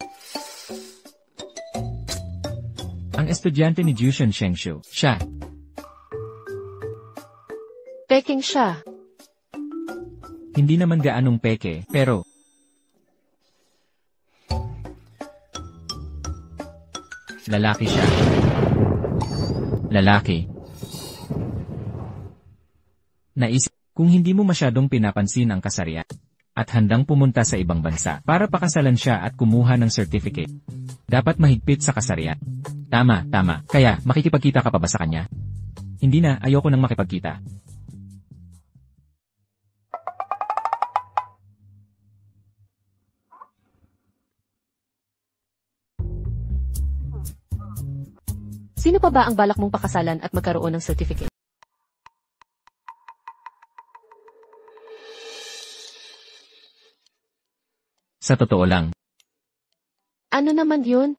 Ang estudyante ni Jushen Shengshou, siya. Peking siya. Hindi naman gaanong peke, pero lalaki siya. Lalaki. Naisip, kung hindi mo masyadong pinapansin ang kasarian at handang pumunta sa ibang bansa para pakasalan siya at kumuha ng certificate, dapat mahigpit sa kasarian. Tama. Kaya, makikipagkita ka pa ba sa kanya? Hindi na, ayoko nang makipagkita. Sino pa ba ang balak mong pakasalan at magkaroon ng certificate? Sa totoo lang, Ano naman yun?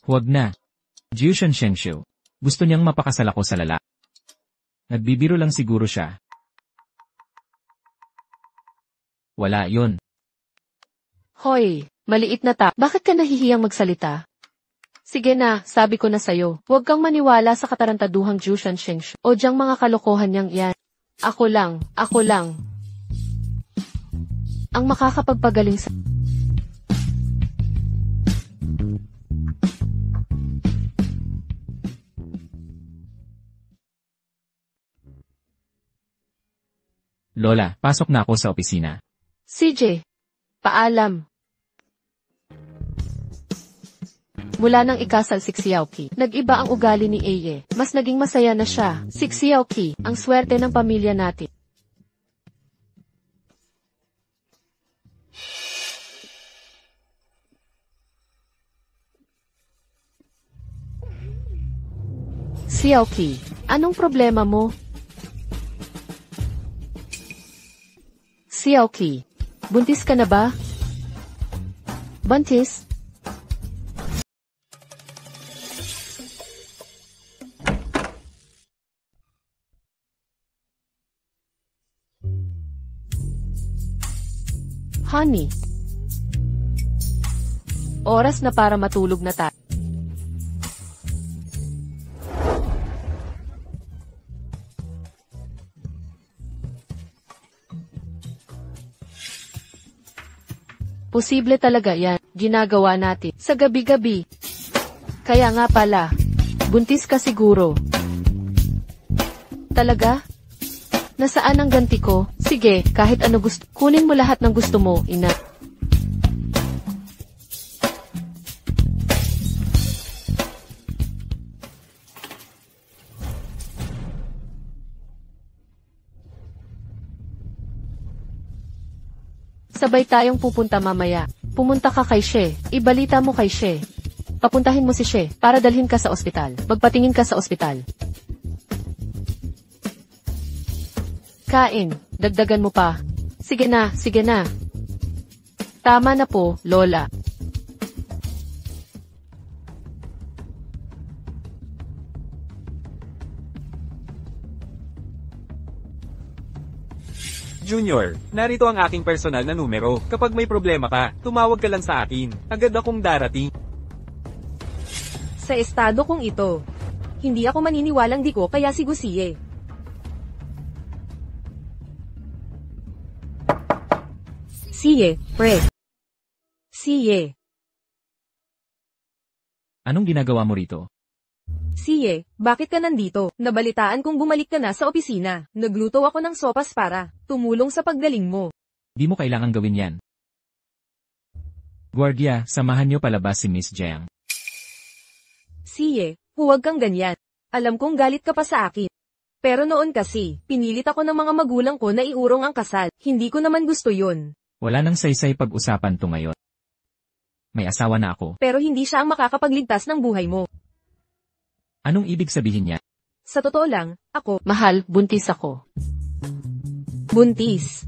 huwag na. Jushen Shengshou, gusto niyang mapakasal ako sa lalaki. Nagbibiro lang siguro siya. Wala yun. Hoy, maliit na ta. Bakit ka nahihiyang magsalita? Sige na, sabi ko na sa'yo. Huwag kang maniwala sa katarantaduhang Jushen Shengshou o diyang mga kalokohan niyang yan. Ako lang. Ang makakapagpagaling sa... Lola, pasok na ako sa opisina. CJ, paalam. Mula nang ikasal si Xiaoqi, nag-iba ang ugali ni Eye. Mas naging masaya na siya. Si Xiaoqi, ang swerte ng pamilya natin. Xiaoqi, anong problema mo? Xiaoqi, buntis ka na ba? Buntis? Honey. Oras na para matulog na tayo. Posible talaga yan, ginagawa natin sa gabi-gabi. Kaya nga pala, buntis ka siguro. Talaga? Nasaan ang ganti ko? Sige, kahit ano gusto, kunin mo lahat ng gusto mo, ina. Sabay tayong pupunta mamaya. Pumunta ka kay She. Ibalita mo kay She. Papuntahin mo si She para dalhin ka sa ospital. Magpatingin ka sa ospital. Kain. Dagdagan mo pa. Sige na, sige na. Tama na po, Lola. Junior, narito ang aking personal na numero. Kapag may problema ka, tumawag ka lang sa akin. Agad akong darating. Sa estado kong ito, hindi ako maniniwalang di ko kaya si Gusiye. Siye, pre. Siye. Anong ginagawa mo rito? Siye, bakit ka nandito? Nabalitaan kong bumalik ka na sa opisina. Nagluto ako ng sopas para tumulong sa paggaling mo. Di mo kailangan gawin yan. Guardia, samahan niyo palabas si Miss Jiang. Siye, huwag kang ganyan. Alam kong galit ka pa sa akin. Pero noon kasi, pinilit ako ng mga magulang ko na iurong ang kasal. Hindi ko naman gusto yun. Wala nang saysay pag-usapan to ngayon. May asawa na ako. Pero hindi siya ang makakapagligtas ng buhay mo. Anong ibig sabihin niya? Sa totoo lang, ako, Mahal, buntis ako. buntis.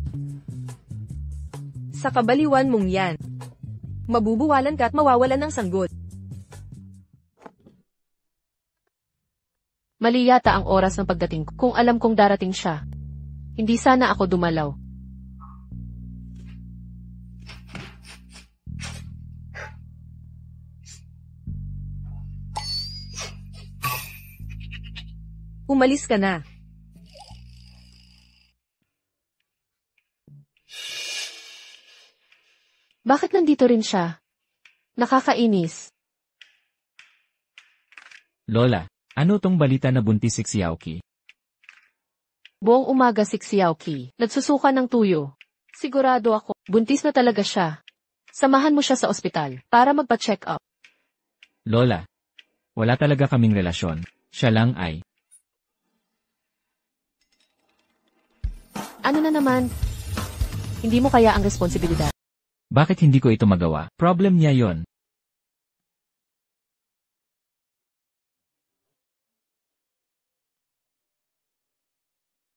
Sa kabaliwan mong yan. Mabubuwalan ka at mawawalan ng sanggol. Mali yata ang oras ng pagdating ko. Kung alam kong darating siya, hindi sana ako dumalaw. Umalis ka na. Bakit nandito rin siya? Nakakainis. Lola, ano tong balita na buntis si Xiaoqi? Buong umaga si Xiaoqi, nagsusuka ng tuyo. Sigurado ako, buntis na talaga siya. Samahan mo siya sa ospital, para magpa-check up. Lola, wala talaga kaming relasyon. Siya lang ay. Ano na naman? Hindi mo kaya ang responsibilidad. Bakit hindi ko ito magawa? Problem niya yon.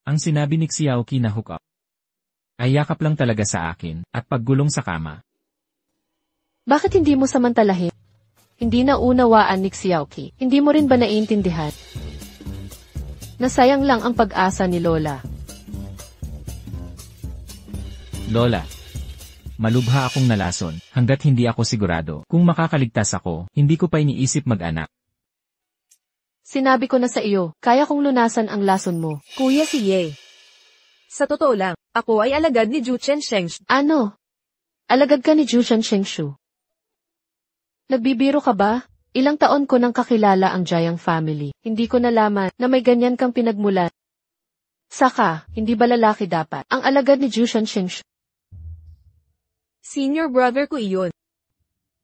Ang sinabi ni Xiaoqi na hook up. Ay yakap lang talaga sa akin, at paggulong sa kama. Bakit hindi mo samantalahin? Hindi na unawaan ni Xiaoqi. Hindi mo rin ba naiintindihan? Nasayang lang ang pag-asa ni Lola. Lola, malubha akong nalason, hanggat hindi ako sigurado. Kung makakaligtas ako, hindi ko pa iniisip mag-anak. Sinabi ko na sa iyo, kaya kong lunasan ang lason mo. Kuya Siye. Sa totoo lang, ako ay alagad ni Ju Chen Shengshu. Ano? Alagad ka ni Jushan Shengshu. Nagbibiro ka ba? Ilang taon ko nang kakilala ang Jiang family. Hindi ko nalaman na may ganyan kang pinagmulan. Saka, hindi ba lalaki dapat ang alagad ni Jushan Shengshu? Senior brother ko iyon.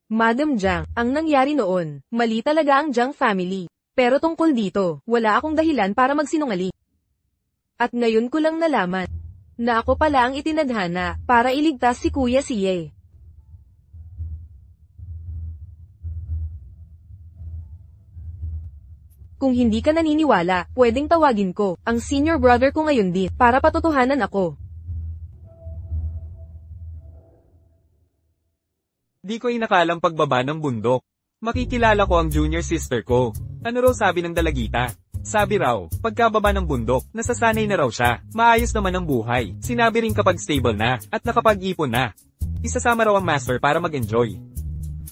Madam Jiang, ang nangyari noon, mali talaga ang Jiang family. Pero tungkol dito, wala akong dahilan para magsinungaling. At ngayon ko lang nalaman na ako pala ang itinadhana para iligtas si Kuya Siye. Kung hindi ka naniniwala, pwedeng tawagin ko ang senior brother ko ngayon din para patotohanan ako. Di ko inakalang pagbaba ng bundok. Makikilala ko ang junior sister ko. Ano raw sabi ng dalagita? Sabi raw, pagkababa ng bundok, nasasanay na raw siya. Maayos naman ang buhay. Sinabi rin kapag stable na, at nakapag-ipon na. Isasama raw ang master para mag-enjoy.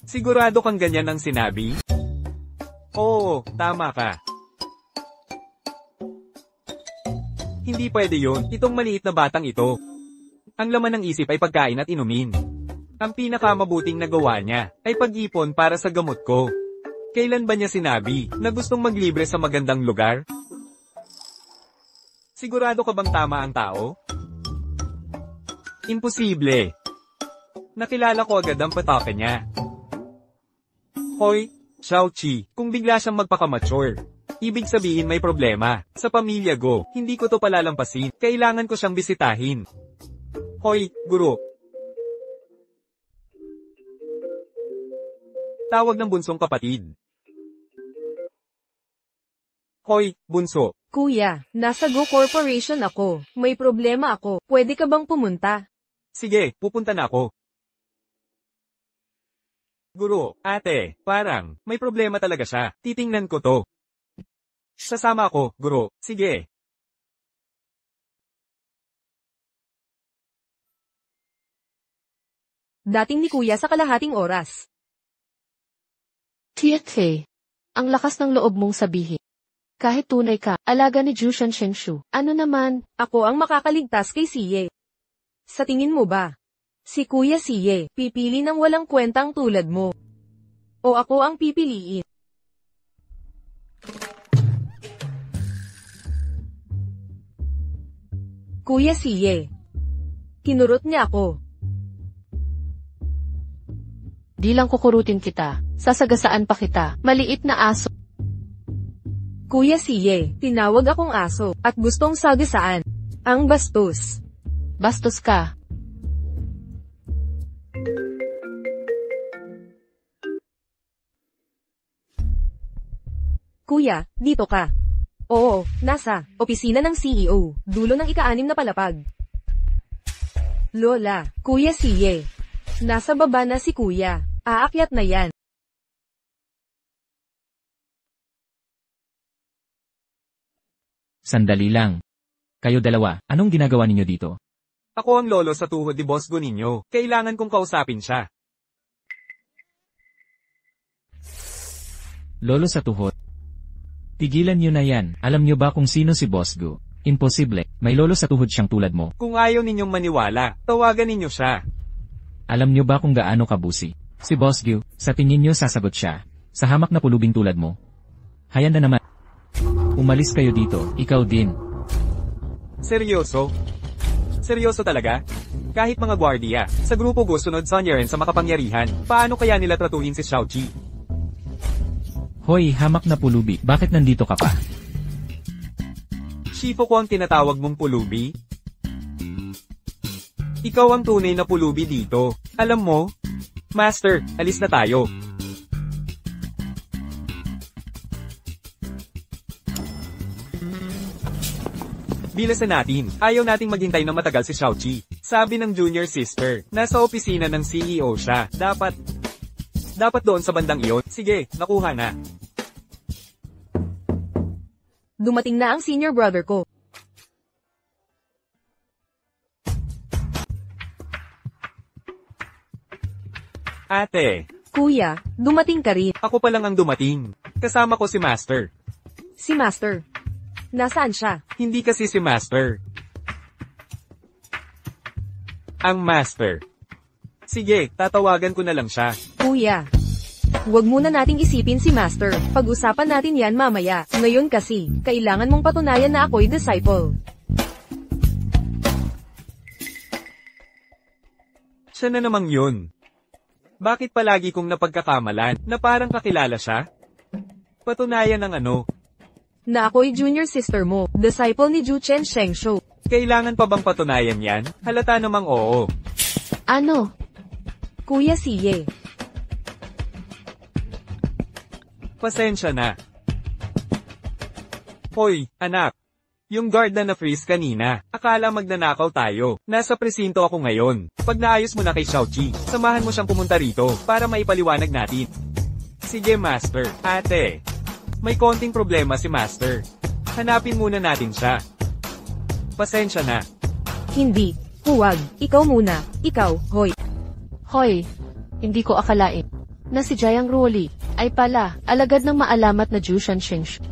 Sigurado kang ganyan ang sinabi? Oo, tama ka. Hindi pwede yun, itong maliit na batang ito. Ang laman ng isip ay pagkain at inumin. Ang pinakamabuting nagawa niya ay pag-ipon para sa gamot ko. Kailan ba niya sinabi na gustong maglibre sa magandang lugar? Sigurado ka bang tama ang tao? Imposible. Nakilala ko agad ang patake niya. Hoy, Xiaoqi, kung bigla siyang magpaka-mature, ibig sabihin may problema. Sa pamilya ko, hindi ko to palalampasin. Kailangan ko siyang bisitahin. Hoy, guro. Tawag ng bunsong kapatid. Hoy, bunso. Kuya, nasa Go Corporation ako. May problema ako. Pwede ka bang pumunta? Sige, pupunta na ako. Guro, ate, parang, may problema talaga siya. Titingnan ko to. Sasama ako, guro. Sige. Dating ni Kuya sa kalahating oras. TK, ang lakas ng loob mong sabihin. Kahit tunay ka, alaga ni Jushan Shengshu. Ano naman? Ako ang makakaligtas kay Siye. Sa tingin mo ba? Si Kuya Siye, pipili ng walang kwentang tulad mo. O ako ang pipiliin? Kuya Siye. Kinurot niya ako. Di lang kukurutin kita. Sasagasaan pa kita. Maliit na aso. Kuya Siye, tinawag akong aso, at gustong sagasaan. Ang bastos. Bastos ka. Kuya, dito ka. Oo, nasa opisina ng CEO, dulo ng ika-6 na palapag. Lola, Kuya Siye. Nasa baba na si Kuya. Aakyat na yan. Sandali lang. Kayo dalawa, anong ginagawa ninyo dito? Ako ang lolo sa tuhod ni Boss Go ninyo. Kailangan kong kausapin siya. Lolo sa tuhod. Tigilan nyo na yan. Alam nyo ba kung sino si Boss Go? Imposible. May lolo sa tuhod siyang tulad mo. Kung ayaw ninyong maniwala, tawagan ninyo siya. Alam nyo ba kung gaano kabusi? Si Boss Go, sa tingin nyo sasagot siya. Sa hamak na pulubing tulad mo. Hayan na naman. Umalis kayo dito, ikaw din. Seryoso? Seryoso talaga? Kahit mga gwardiya, sa grupo Go sunod Sonya rin sa makapangyarihan, paano kaya nila tratuhin si Xiaoqi? Hoy, hamak na pulubi, bakit nandito ka pa? Shifu ko ang tinatawag mong pulubi? Ikaw ang tunay na pulubi dito. Alam mo? Master, alis na tayo. Bilasan natin. Ayaw nating maghintay ng matagal si Xiaoqi. Sabi ng junior sister, nasa opisina ng CEO siya. Dapat doon sa bandang iyon. Sige, nakuha na. Dumating na ang senior brother ko. Ate, Kuya, dumating ka rin. ako pa lang ang dumating. Kasama ko si Master. Si Master. Nasaan siya? Hindi kasi si Master. Ang Master. Sige, tatawagan ko na lang siya. Kuya. Huwag muna nating isipin si Master. Pag-usapan natin yan mamaya. Ngayon kasi, kailangan mong patunayan na ako'y disciple. Siya na namang yun. Bakit palagi kong napagkakamalan na parang kakilala siya? Patunayan ng ano? Na ako'y junior sister mo, disciple ni Juchen Shengshu. Kailangan pa bang patunayan yan? Halata namang oo. Ano? Kuya Siye. Pasensya na. Hoy, anak. Yung guard na na-freeze kanina, akala magnanakaw tayo. Nasa presinto ako ngayon. Pag naayos mo na kay Xiaoqi, samahan mo siyang pumunta rito para maipaliwanag natin. Sige, Master. Ate. May konting problema si Master. Hanapin muna natin siya. Pasensya na. Hindi. Huwag. Ikaw muna. Ikaw, hoy. Hoy, hindi ko akalain na si Jiang Ruoli ay pala alagad ng maalamat na Jushan Shengshu.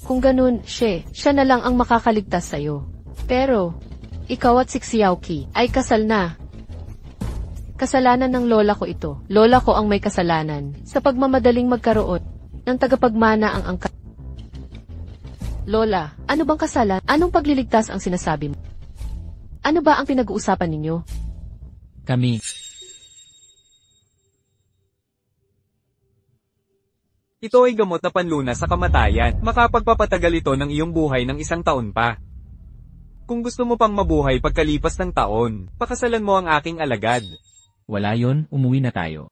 Kung ganun, siya na lang ang makakaligtas sa'yo. Pero, ikaw at si Xiaoqi ay kasal na. Kasalanan ng lola ko ito. Lola ko ang may kasalanan sa pagmamadaling magkaroon ng tagapagmana ang angka. Lola, ano bang kasalan? Anong pagliligtas ang sinasabi mo? Ano ba ang pinag-uusapan ninyo? Kami. Ito ay gamot na panlunas sa kamatayan. Makapagpapatagal ito ng iyong buhay ng 1 taon pa. Kung gusto mo pang mabuhay pagkalipas ng taon, pakasalan mo ang aking alagad. Wala yon, umuwi na tayo.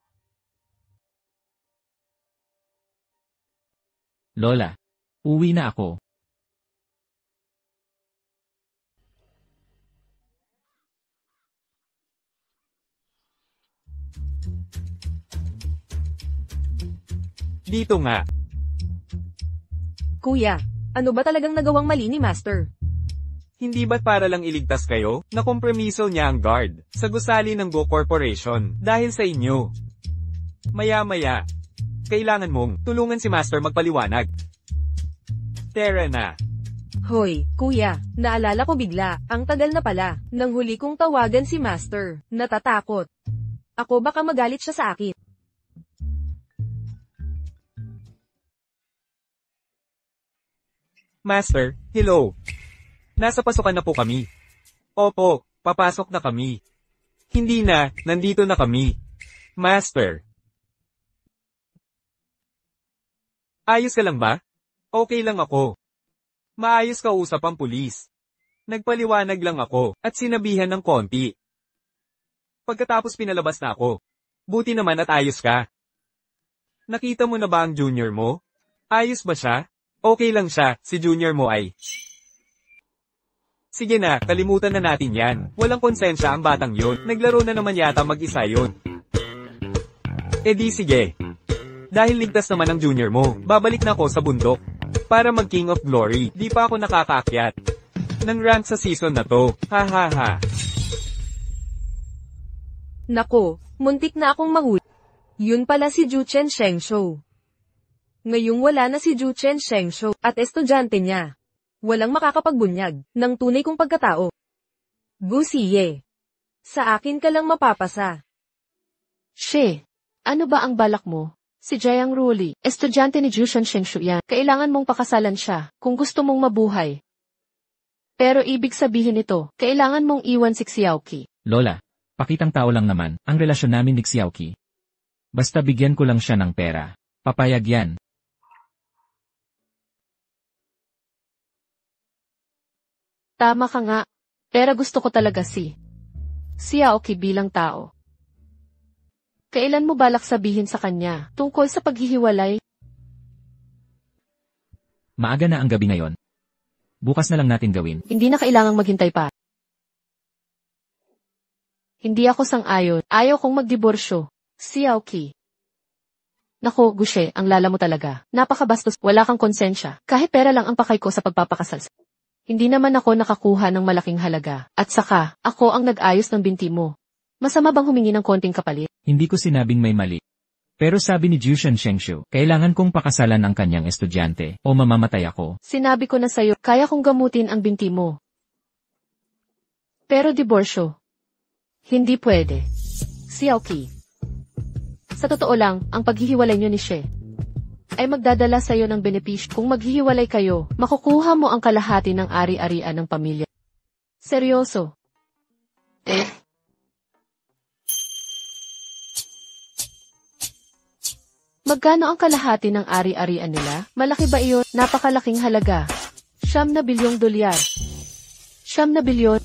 Lola, uwi na ako. Dito nga. Kuya, ano ba talagang nagawang mali ni Master? Hindi ba't para lang iligtas kayo? Nakompromiso niya ang guard sa gusali ng Go Corporation dahil sa inyo. Maya-maya, kailangan mong tulungan si Master magpaliwanag. Tara na. Hoy, kuya, naalala ko bigla, ang tagal na pala, nang huli kong tawagan si Master, natatakot. Ako baka magalit siya sa akin. Master, hello. Nasa pasukan na po kami. Opo, papasok na kami. Hindi na, nandito na kami. Master. Ayos ka lang ba? Okay lang ako. Maayos kausap ang pulis. Nagpaliwanag lang ako, at sinabihan ng konti. Pagkatapos pinalabas na ako. Buti naman at ayos ka. Nakita mo na ba ang junior mo? Ayos ba siya? Okay lang siya, si junior mo ay. Sige na, kalimutan na natin yan. Walang konsensya ang batang yun. Naglaro na naman yata mag-isa yun. Eh di sige. Dahil ligtas naman ang junior mo, babalik na ako sa bundok. Para mag King of Glory, di pa ako nakakaakyat ng rank sa season na to. Ha ha ha. Nako, muntik na akong mahuli. Yun pala si Juchen Shengshu. Ngayong wala na si Juchen Shengshu at estudyante niya. Walang makakapagbunyag ng tunay kong pagkatao. Gu Siye. Sa akin ka lang mapapasa. Ano ba ang balak mo? Si Jiang Ruoli, estudyante ni Jushan Shengshu yan. Kailangan mong pakasalan siya kung gusto mong mabuhay. Pero ibig sabihin nito, kailangan mong iwan si Xiaoqi. Lola, pakitang tao lang naman ang relasyon namin ni Xiaoqi. Basta bigyan ko lang siya ng pera. Papayag yan. Tama ka nga, pero gusto ko talaga si Xiaoqi bilang tao. Kailan mo balak sabihin sa kanya tungkol sa paghihiwalay? Maaga na ang gabi ngayon. Bukas na lang natin gawin. Hindi na kailangang maghintay pa. Hindi ako sang-ayon. Ayaw kong magdiborsyo. Xiaoqi. Nako, Gushe, ang lala mo talaga. Napakabastos, wala kang konsensya. Kahit pera lang ang pakay ko sa pagpapakasal. Hindi naman ako nakakuha ng malaking halaga. At saka, ako ang nag-ayos ng binti mo. Masama bang humingi ng konting kapalit? Hindi ko sinabing may mali. Pero sabi ni Jushan Shengshu, kailangan kong pakasalan ang kanyang estudyante o mamamatay ako. Sinabi ko na sa'yo, kaya kong gamutin ang binti mo. Pero diborsyo, hindi pwede. Xiaoqi. Sa totoo lang, ang paghihiwalay niyo ni She ay magdadala sa'yo ng benepisyo. Kung maghihiwalay kayo, makukuha mo ang kalahati ng ari-arian ng pamilya. Seryoso. Magkano ang kalahati ng ari-arian nila? Malaki ba iyon? Napakalaking halaga. $9 bilyong. $9 bilyon.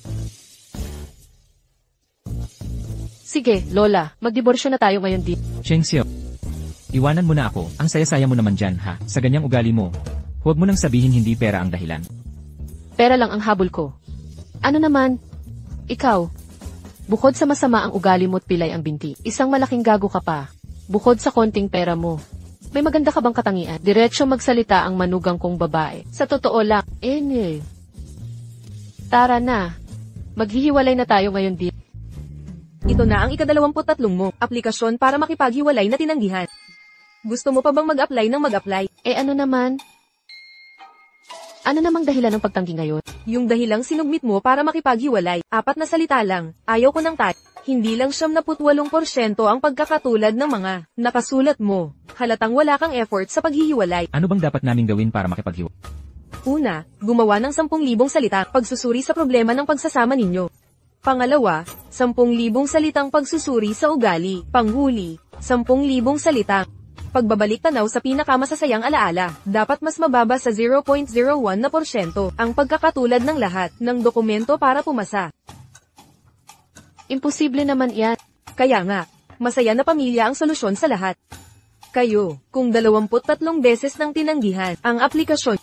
Sige, Lola, magdiborsyo na tayo ngayon dito. Shengshu, iwanan mo na ako. Ang saya-saya mo naman dyan, ha? Sa ganyang ugali mo. Huwag mo nang sabihin hindi pera ang dahilan. Pera lang ang habol ko. Ano naman? Ikaw. Bukod sa masama ang ugali mo at pilay ang binti, isang malaking gago ka pa. Bukod sa konting pera mo. May maganda ka bang katangian? Diretso magsalita ang manugang kong babae. Sa totoo lang, Tara na. Maghihiwalay na tayo ngayon dito. Ito na ang ika-23 mo, aplikasyon para makipaghiwalay na tinanggihan. Gusto mo pa bang mag-apply ng mag-apply? Ano naman? Ano namang dahilan ng pagtanggi ngayon? Yung dahilang sinubmit mo para makipaghiwalay, 4 na salita lang, ayaw ko ng Hindi lang 78% ang pagkakatulad ng mga nakasulat mo. Halatang wala kang effort sa paghihiwalay. Ano bang dapat naming gawin para makipaghiwalay? Una, gumawa ng 10,000 salita, pagsusuri sa problema ng pagsasama ninyo. Pangalawa, 10,000 salitang pagsusuri sa ugali. Panghuli, 10,000 salita. Pagbabalik tanaw sa pinakamasasayang alaala, dapat mas mababa sa 0.01% ang pagkakatulad ng lahat ng dokumento para pumasa. Imposible naman yan. Kaya nga, masaya na pamilya ang solusyon sa lahat. Kayo, kung 23 beses nang tinanggihan ang aplikasyon,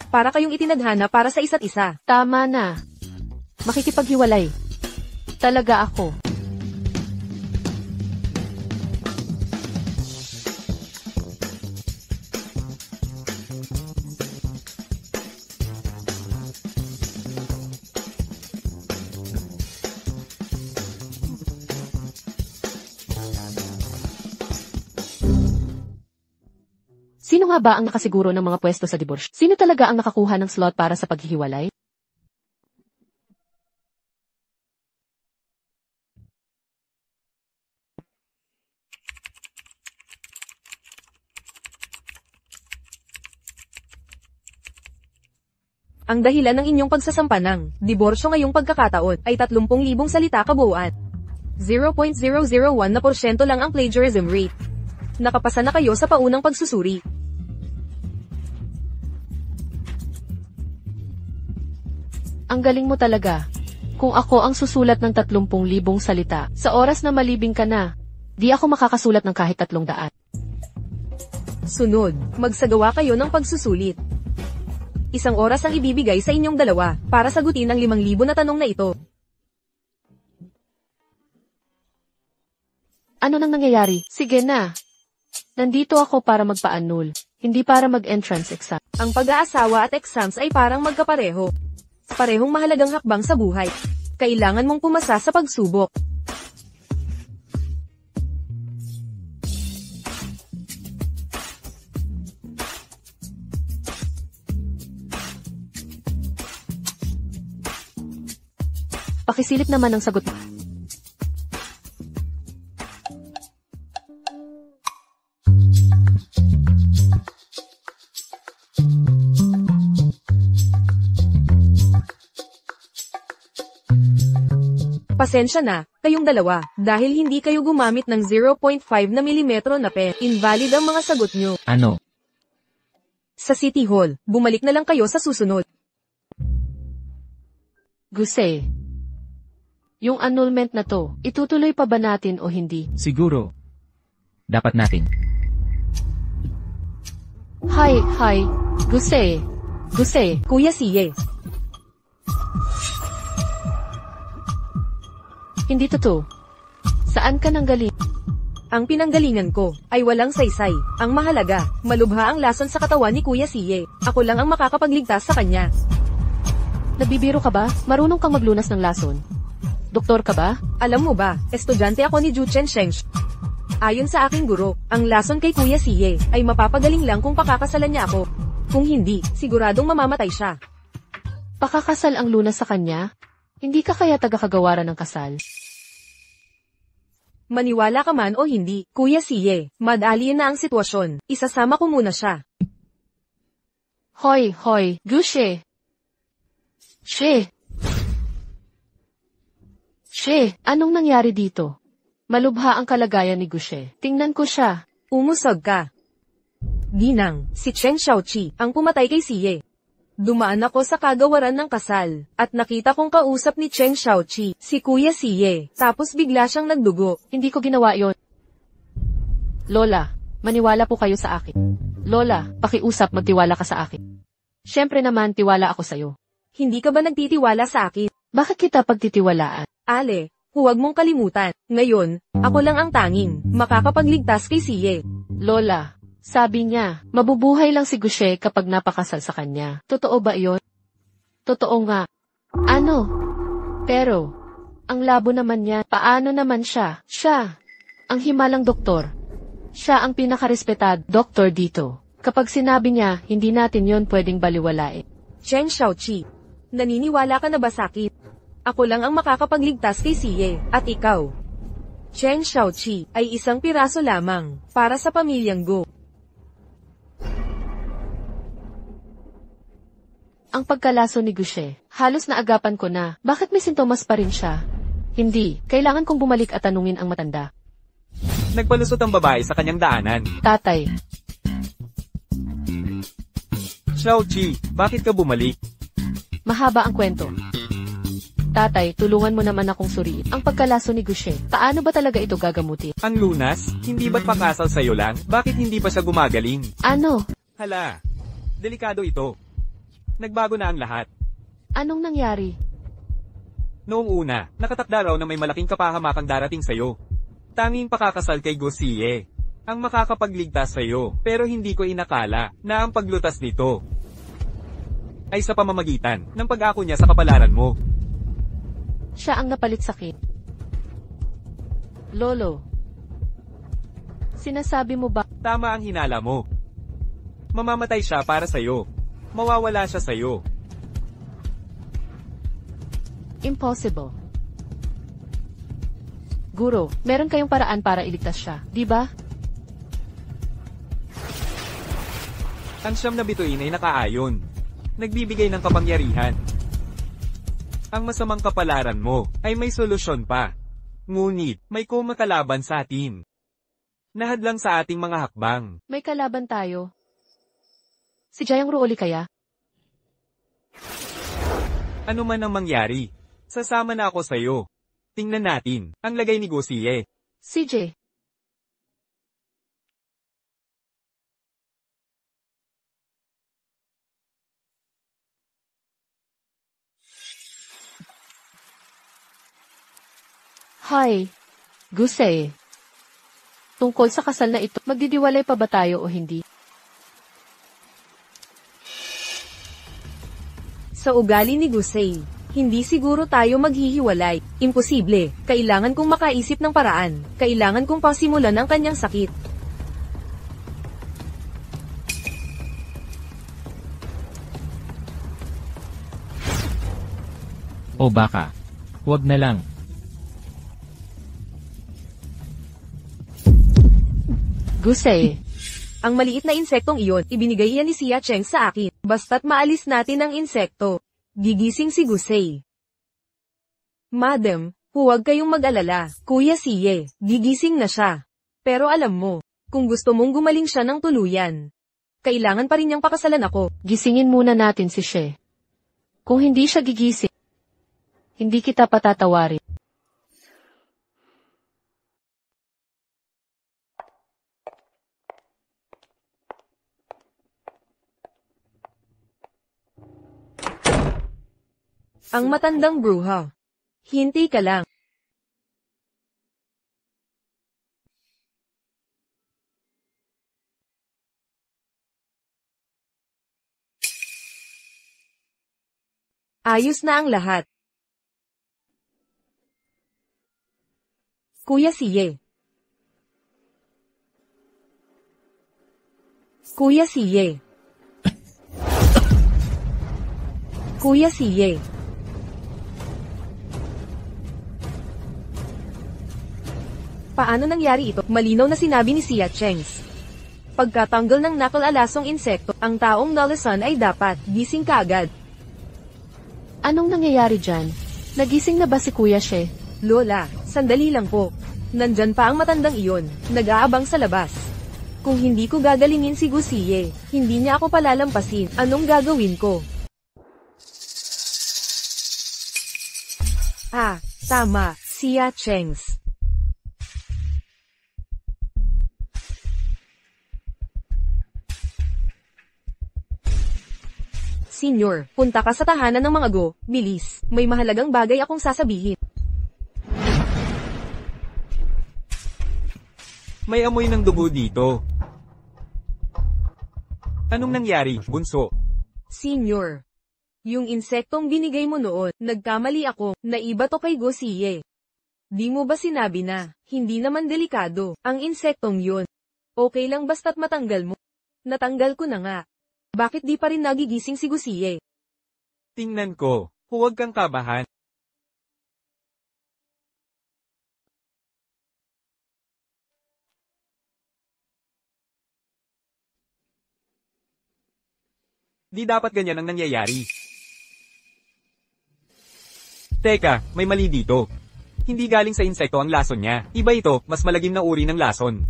para kayong itinadhana para sa isa't isa. Tama na. Makikipaghiwalay. Talaga ako. Sino nga ba ang nakasiguro ng mga pwesto sa diborsyo? Sino talaga ang nakakuha ng slot para sa paghihiwalay? Ang dahilan ng inyong pagsasampa ng diborsyo ngayong pagkakataon ay 30,000 salita kabuuan. 0.001% lang ang plagiarism rate. Nakapasa na kayo sa paunang pagsusuri. Ang galing mo talaga. Kung ako ang susulat ng 30,000 salita, sa oras na malibing ka na, di ako makakasulat ng kahit 300. Sunod, magsagawa kayo ng pagsusulit. 1 oras ang ibibigay sa inyong dalawa para sagutin ang 5,000 na tanong na ito. Ano nang nangyayari? Sige na. Nandito ako para magpa-annul, hindi para mag-entrance exam. Ang pag-aasawa at exams ay parang magkapareho. Parehong mahalagang hakbang sa buhay. Kailangan mong pumasa sa pagsubok. Pakisilip naman ang sagot. Pasensya na, kayong dalawa, dahil hindi kayo gumamit ng 0.5 na milimetro na pen. Invalid ang mga sagot nyo. Ano? Sa City Hall, bumalik na lang kayo sa susunod. Guse. Yung annulment na to, itutuloy pa ba natin o hindi? Siguro. Dapat natin. Hi. Guse. Kuya Siye. Hindi totoo. Saan ka nanggaling? Ang pinanggalingan ko ay walang saysay. Ang mahalaga, malubha ang lason sa katawan ni Kuya Siye. Ako lang ang makakapagligtas sa kanya. Nabibiro ka ba? Marunong kang maglunas ng lason? Doktor ka ba? Alam mo ba, estudyante ako ni Ju Chen Sheng. Ayon sa aking guro, ang lason kay Kuya Siye ay mapapagaling lang kung pakakasalan niya ako. Kung hindi, siguradong mamamatay siya. Pakakasal ang lunas sa kanya? Hindi ka kaya taga-kagawaran ng kasal? Maniwala ka man o hindi, Kuya Siye, madali na ang sitwasyon. Isasama ko muna siya. Hoy, Gushe. She, anong nangyari dito? Malubha ang kalagayan ni Gushe. Tingnan ko siya. Umusog ka. Ginang, si Cheng Xiaoqi, ang pumatay kay Siye. Dumaan ako sa kagawaran ng kasal, at nakita kong kausap ni Cheng Xiaoqi, si Kuya Siye, tapos bigla siyang nagdugo. Hindi ko ginawa yon. Lola, maniwala po kayo sa akin. Lola, pakiusap magtiwala ka sa akin. Siyempre naman tiwala ako sa'yo. Hindi ka ba nagtitiwala sa akin? Bakit kita pagtitiwalaan? Ale, huwag mong kalimutan. Ngayon, ako lang ang tanging makakapagligtas kay Siye. Lola, sabi niya, mabubuhay lang si Gushe kapag napakasal sa kanya. Totoo ba iyon? Totoo nga. Ano? Pero, Ang labo naman niya. Paano naman siya? Siya. Ang himalang doktor. Siya ang pinakarespetad doktor dito. Kapag sinabi niya, hindi natin yon pwedeng baliwalain. Chen Xiaoqi, naniniwala ka na ba sa'kin? Ako lang ang makakapagligtas kay Siye, at ikaw. Chen Xiaoqi ay isang piraso lamang, para sa pamilyang Go. Ang pagkalaso ni Gushe, halos naagapan ko na. Bakit may sintomas pa rin siya? Hindi, kailangan kong bumalik at tanungin ang matanda. Nagpalusot ang babae sa kanyang daanan. Tatay, Xiaoqi, bakit ka bumalik? mahaba ang kwento. Tatay, tulungan mo naman akong suriin ang pagkalaso ni Gushe. Paano ba talaga ito gagamutin? Ang lunas, hindi ba't pakasal sa'yo lang? Bakit hindi pa siya gumagaling? Ano? Hala, delikado ito. Nagbago na ang lahat. Anong nangyari? Noong una, nakatakda raw na may malaking kapahamakang darating sa'yo. Tanging pakakasal kay Gosie ang makakapagligtas sa'yo, pero hindi ko inakala na ang paglutas nito ay sa pamamagitan ng pag-ako niya sa kapalaran mo. Siya ang napalit sakit. Lolo, sinasabi mo ba? Tama ang hinala mo. Mamamatay siya para sa'yo. Mawawala siya sa'yo. Impossible. Guro, meron kayong paraan para iligtas siya, di ba? Ang siyam na bituin ay nakaayon. Nagbibigay ng kapangyarihan. Ang masamang kapalaran mo ay may solusyon pa. Ngunit, may kumakalaban sa atin. Nahadlang sa ating mga hakbang. May kalaban tayo. Si Jayang Ruoli kaya? Ano man ang mangyari, sasama na ako sa'yo. Tingnan natin ang lagay ni Gosie. CJ. Hi, Gusei. Tungkol sa kasal na ito, magdidiwalay pa ba tayo o hindi? Sa ugali ni Gusei, hindi siguro tayo maghihiwalay. Imposible. Kailangan kong makaisip ng paraan. Kailangan kong pasimulan ang kanyang sakit. O baka. Huwag na lang. Gusei. Ang maliit na insektong iyon, ibinigay yan ni Xia Cheng sa akin. Basta't maalis natin ang insekto. Gigising si Gusei. Madam, huwag kayong mag-alala. Kuya Siye, gigising na siya. Pero alam mo, kung gusto mong gumaling siya ng tuluyan, kailangan pa rin niyang pakasalan ako. Gisingin muna natin si She. Kung hindi siya gigising, hindi kita patatawarin. Ang matandang bruha. Hinti ka lang. Ayos na ang lahat. Kuya Siye. Kuya Siye. Kuya Siye. Paano nangyari ito? Malinaw na sinabi ni Xia Chengs. Pagkatanggal ng nakalalasong insekto, ang taong nalasan ay dapat gising kaagad. Anong nangyayari dyan? Nagising na ba si Kuya She? Lola, sandali lang po. Nandyan pa ang matandang iyon, nag-aabang sa labas. Kung hindi ko gagalingin si Gusiye, hindi niya ako palalampasin. Anong gagawin ko? Ah, tama, Xia Chengs. Senyor, punta ka sa tahanan ng mga Go, bilis. May mahalagang bagay akong sasabihin. May amoy ng dugo dito. Anong nangyari, bunso? Senyor, Yung insektong binigay mo noon, nagkamali ako, naiba to kay Gosiye. Di mo ba sinabi na, hindi naman delikado, ang insektong yun? Okay lang basta't matanggal mo. Natanggal ko na nga. Bakit di pa rin nagigising si Gosiye? Tingnan ko, huwag kang kabahan. Di dapat ganyan ang nangyayari. Teka, may mali dito. Hindi galing sa insekto ang lason niya. Iba ito, mas malagim na uri ng lason.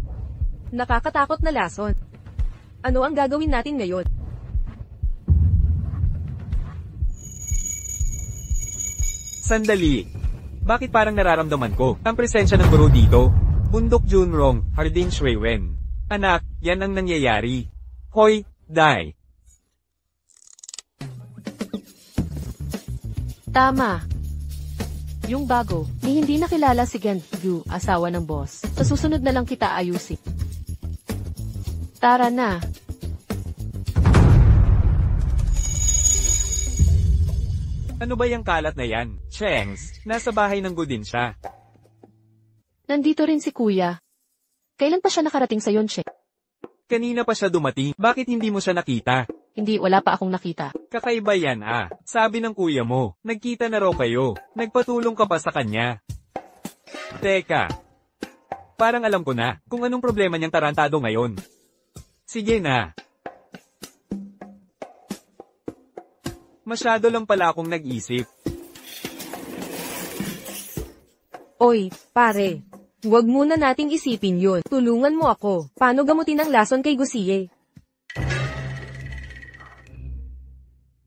Nakakatakot na lason. Ano ang gagawin natin ngayon? Sandali. Bakit parang nararamdaman ko ang presensya ng guro dito? Bundok Junrong, Hardin Shuiwen. Anak, yan ang nangyayari. Hoy, Dai. Tama. Yung bago, ni hindi nakilala si Gen Yu, asawa ng boss. Sa susunod na lang kita ayusin. Tara na. Ano ba yung kalat na yan? Chengs, nasa bahay ng Godin siya. Nandito rin si kuya. Kailan pa siya nakarating sa yon, Che? Kanina pa siya dumating. Bakit hindi mo siya nakita? Hindi, wala pa akong nakita. Kakaiba yan ah. Sabi ng kuya mo, nagkita na raw kayo. Nagpatulong ka pa sa kanya. Teka. Parang alam ko na kung anong problema niyang tarantado ngayon. Sige na. Masyado lang pala akong nag-isip. Oy, pare. Huwag muna nating isipin yun. Tulungan mo ako. Paano gamutin ang lason kay Gosiye?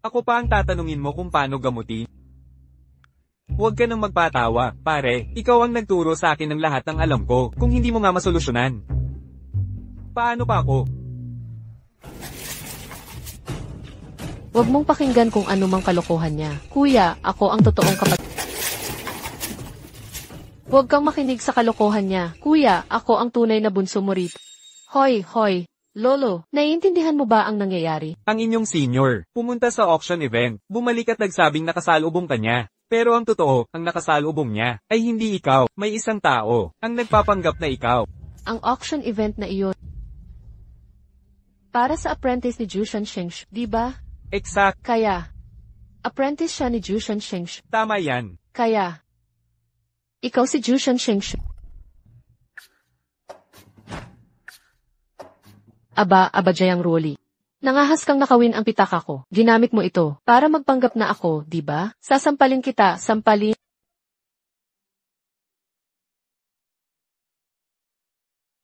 Ako pa ang tatanungin mo kung paano gamutin. Huwag ka nang magpatawa, pare. Ikaw ang nagturo sa akin ng lahat ng alam ko, kung hindi mo nga masolusyonan. Paano pa ako? Huwag mong pakinggan kung ano mang kalokohan niya. Kuya, ako ang totoong kapatid. Huwag kang makinig sa kalokohan niya. Kuya, ako ang tunay na bunso mo rito. Hoy, hoy. Lolo, naiintindihan mo ba ang nangyayari? Ang inyong senior, pumunta sa auction event, bumalik at nagsabing nakasalubong ka niya. Pero ang totoo, ang nakasalubong niya, ay hindi ikaw, may isang tao, ang nagpapanggap na ikaw. Ang auction event na iyon. Para sa apprentice ni Ju Shensheng, di ba? Exact, Kaya, apprentice siya ni Ju Shensheng. tama yan. Kaya, ikaw si Ju Shensheng. Aba, Jayang Roli. Nangahas kang nakawin ang pitaka ko. Ginamit mo ito para magpanggap na ako, di ba? Sasampalin kita, sampalin.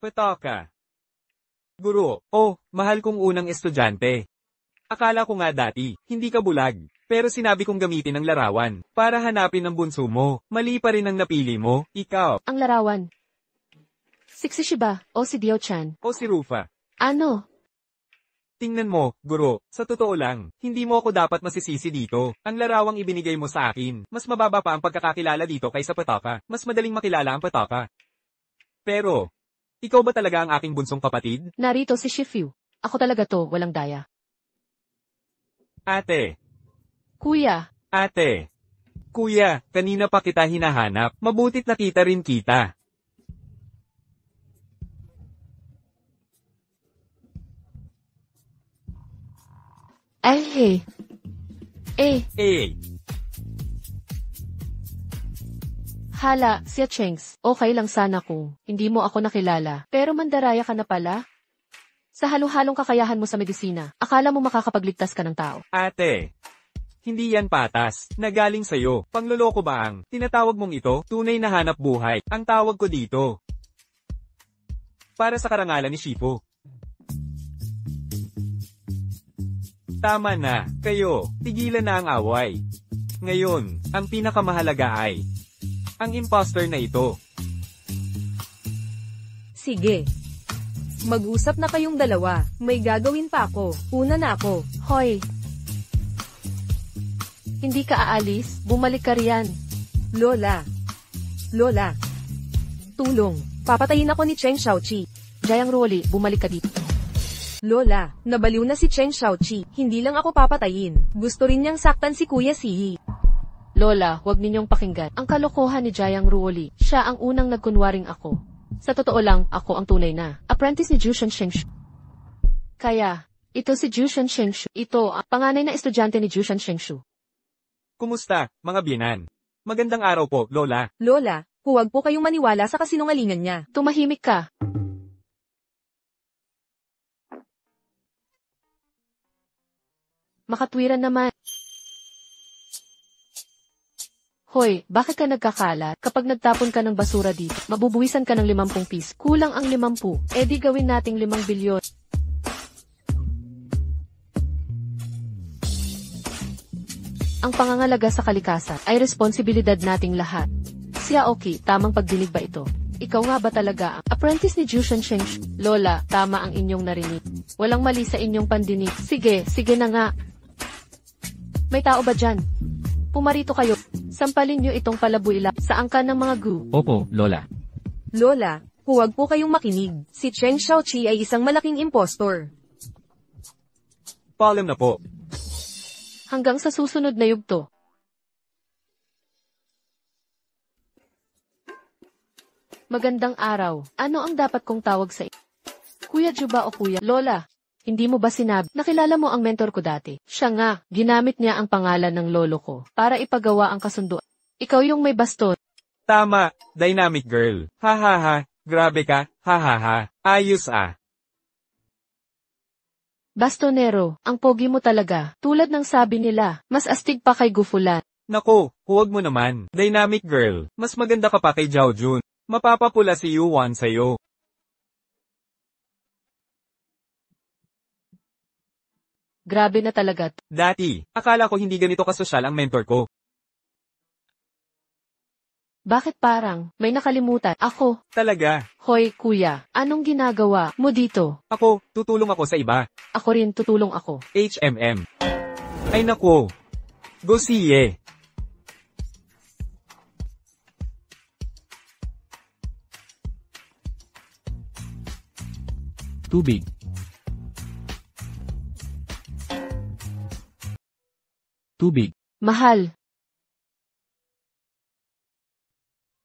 Pataka. Guro, mahal kong unang estudyante. Akala ko nga dati, hindi ka bulag. Pero sinabi kong gamitin ang larawan para hanapin ang bunso mo. Mali pa rin ang napili mo, ikaw. Ang larawan. Si Shiba, o si Dio-chan. O si Rufa. Ano? Tingnan mo, guro, sa totoo lang, hindi mo ako dapat masisisi dito. Ang larawang ibinigay mo sa akin, mas mababa pa ang pagkakakilala dito kaysa Pataka. Mas madaling makilala ang Pataka. Pero, ikaw ba talaga ang aking bunsong kapatid? Narito si Shifu. Ako talaga to, walang daya. Ate. Kuya, Ate. Kuya, kanina pa kita hinahanap. Mabutit nakita rin kita. ay, Hala, siya Chengs, okay lang sana kung hindi mo ako nakilala, pero mandaraya ka na pala? Sa halo-halong kakayahan mo sa medisina, akala mo makakapagligtas ka ng tao. Ate. Hindi yan patas. Nagaling sa'yo. Pangloloko ba ang tinatawag mong ito? Tunay na hanap buhay. Ang tawag ko dito. Para sa karangalan ni Shifu. Tama na, kayo, tigilan na ang away. Ngayon, ang pinakamahalaga ay ang imposter na ito. Sige. Mag-usap na kayong dalawa, may gagawin pa ako. Una na ako. Hoy! Hindi ka aalis, bumalik ka riyan. Lola. Tulong. Papatayin ako ni Cheng Xiaoqi. Jayang Roli, bumalik ka dito. Lola, nabaliw na si Cheng Xiaoqi. Hindi lang ako papatayin. Gusto rin niyang saktan si Kuya Siyi. Lola, huwag ninyong pakinggan. Ang kalokohan ni Jiang Ruoli, siya ang unang nagkunwaring ako. Sa totoo lang, ako ang tunay na apprentice ni Jushan Shengshu. Kaya, ito si Jushan Shengshu. Ito ang panganay na estudyante ni Jushan Shengshu. Kumusta, mga biyenan? Magandang araw po, Lola. Lola, huwag po kayong maniwala sa kasinungalingan niya. Tumahimik ka. Makatwiran naman. Hoy, bakit ka nagkakalat? Kapag nagtapon ka ng basura dito, mabubuwisan ka ng 50 piso. Kulang ang 50. Di gawin nating 5 bilyon. Ang pangangalaga sa kalikasan ay responsibilidad nating lahat. Xiaoqi, tamang pagdinig ba ito? Ikaw nga ba talaga ang apprentice ni Jushan Shengshu? Lola, tama ang inyong narinig. Walang mali sa inyong pandinig. Sige na nga. May tao ba dyan? Pumarito kayo. Sampalin nyo itong palabuila sa angkan ng mga gu. Opo, Lola. Lola, huwag po kayong makinig. Si Cheng Xiaoqi ay isang malaking impostor. Paalam na po. Hanggang sa susunod na yugto. Magandang araw. Ano ang dapat kong tawag sa Kuya Juba o Kuya Lola? Hindi mo ba sinabi? Nakilala mo ang mentor ko dati. Siya nga, ginamit niya ang pangalan ng lolo ko para ipagawa ang kasunduan. Ikaw yung may baston. Tama, dynamic girl. Ha ha ha, grabe ka, ha ha ha. Ayos ah. Bastonero, ang pogi mo talaga. Tulad ng sabi nila, mas astig pa kay Gufulan. Nako, huwag mo naman. Dynamic girl, mas maganda ka pa kay Zhao Jun. Mapapapula si Yuan sa'yo. Grabe na talaga. Dati, akala ko hindi ganito kasosyal ang mentor ko. Bakit parang may nakalimutan? Ako. Talaga. Hoy, kuya, anong ginagawa mo dito? Ako, tutulong ako sa iba. Ako rin, tutulong ako. HMM. Ay nako. Gosiye. Tubig. Tubig. Mahal.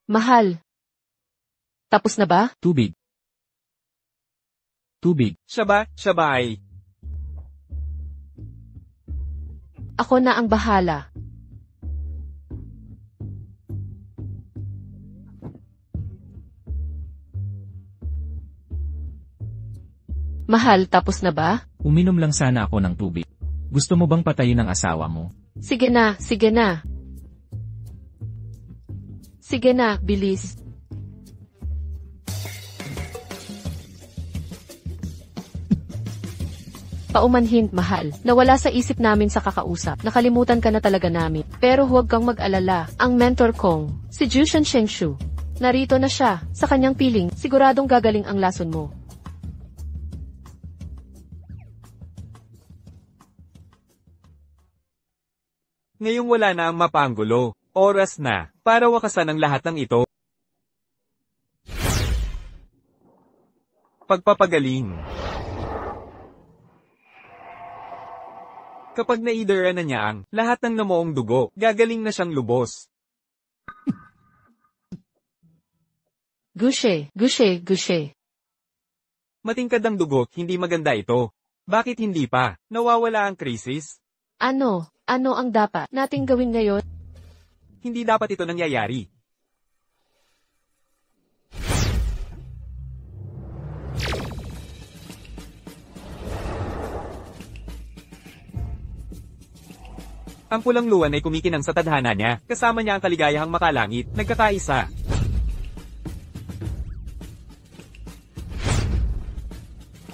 Mahal. Tapos na ba? Tubig. Tubig. Siya ba ay? Ako na ang bahala. Mahal, tapos na ba? Uminom lang sana ako ng tubig. Gusto mo bang patayin ang asawa mo? Sige na, sige na. Sige na, bilis. Paumanhin, mahal. Nawala sa isip namin sa kakausap. Nakalimutan ka na talaga namin. Pero huwag kang mag-alala. Ang mentor kong, si Jushan Shengshu. Narito na siya. Sa kanyang piling, siguradong gagaling ang lason mo. Ngayong wala na ang mapanggulo. Oras na, para wakasan ang lahat ng ito. Pagpapagaling. Kapag naidara na niya ang lahat ng namuong dugo, gagaling na siyang lubos. Gushe, gushe, gushe. Matingkad ang dugo, hindi maganda ito. Bakit hindi pa? Nawawala ang krisis? Ano ang dapat nating gawin ngayon? Hindi dapat ito nangyayari. Ang pulang luwan ay kumikinang sa tadhana niya, kasama niya ang kaligayahang makalangit, nagkakaisa.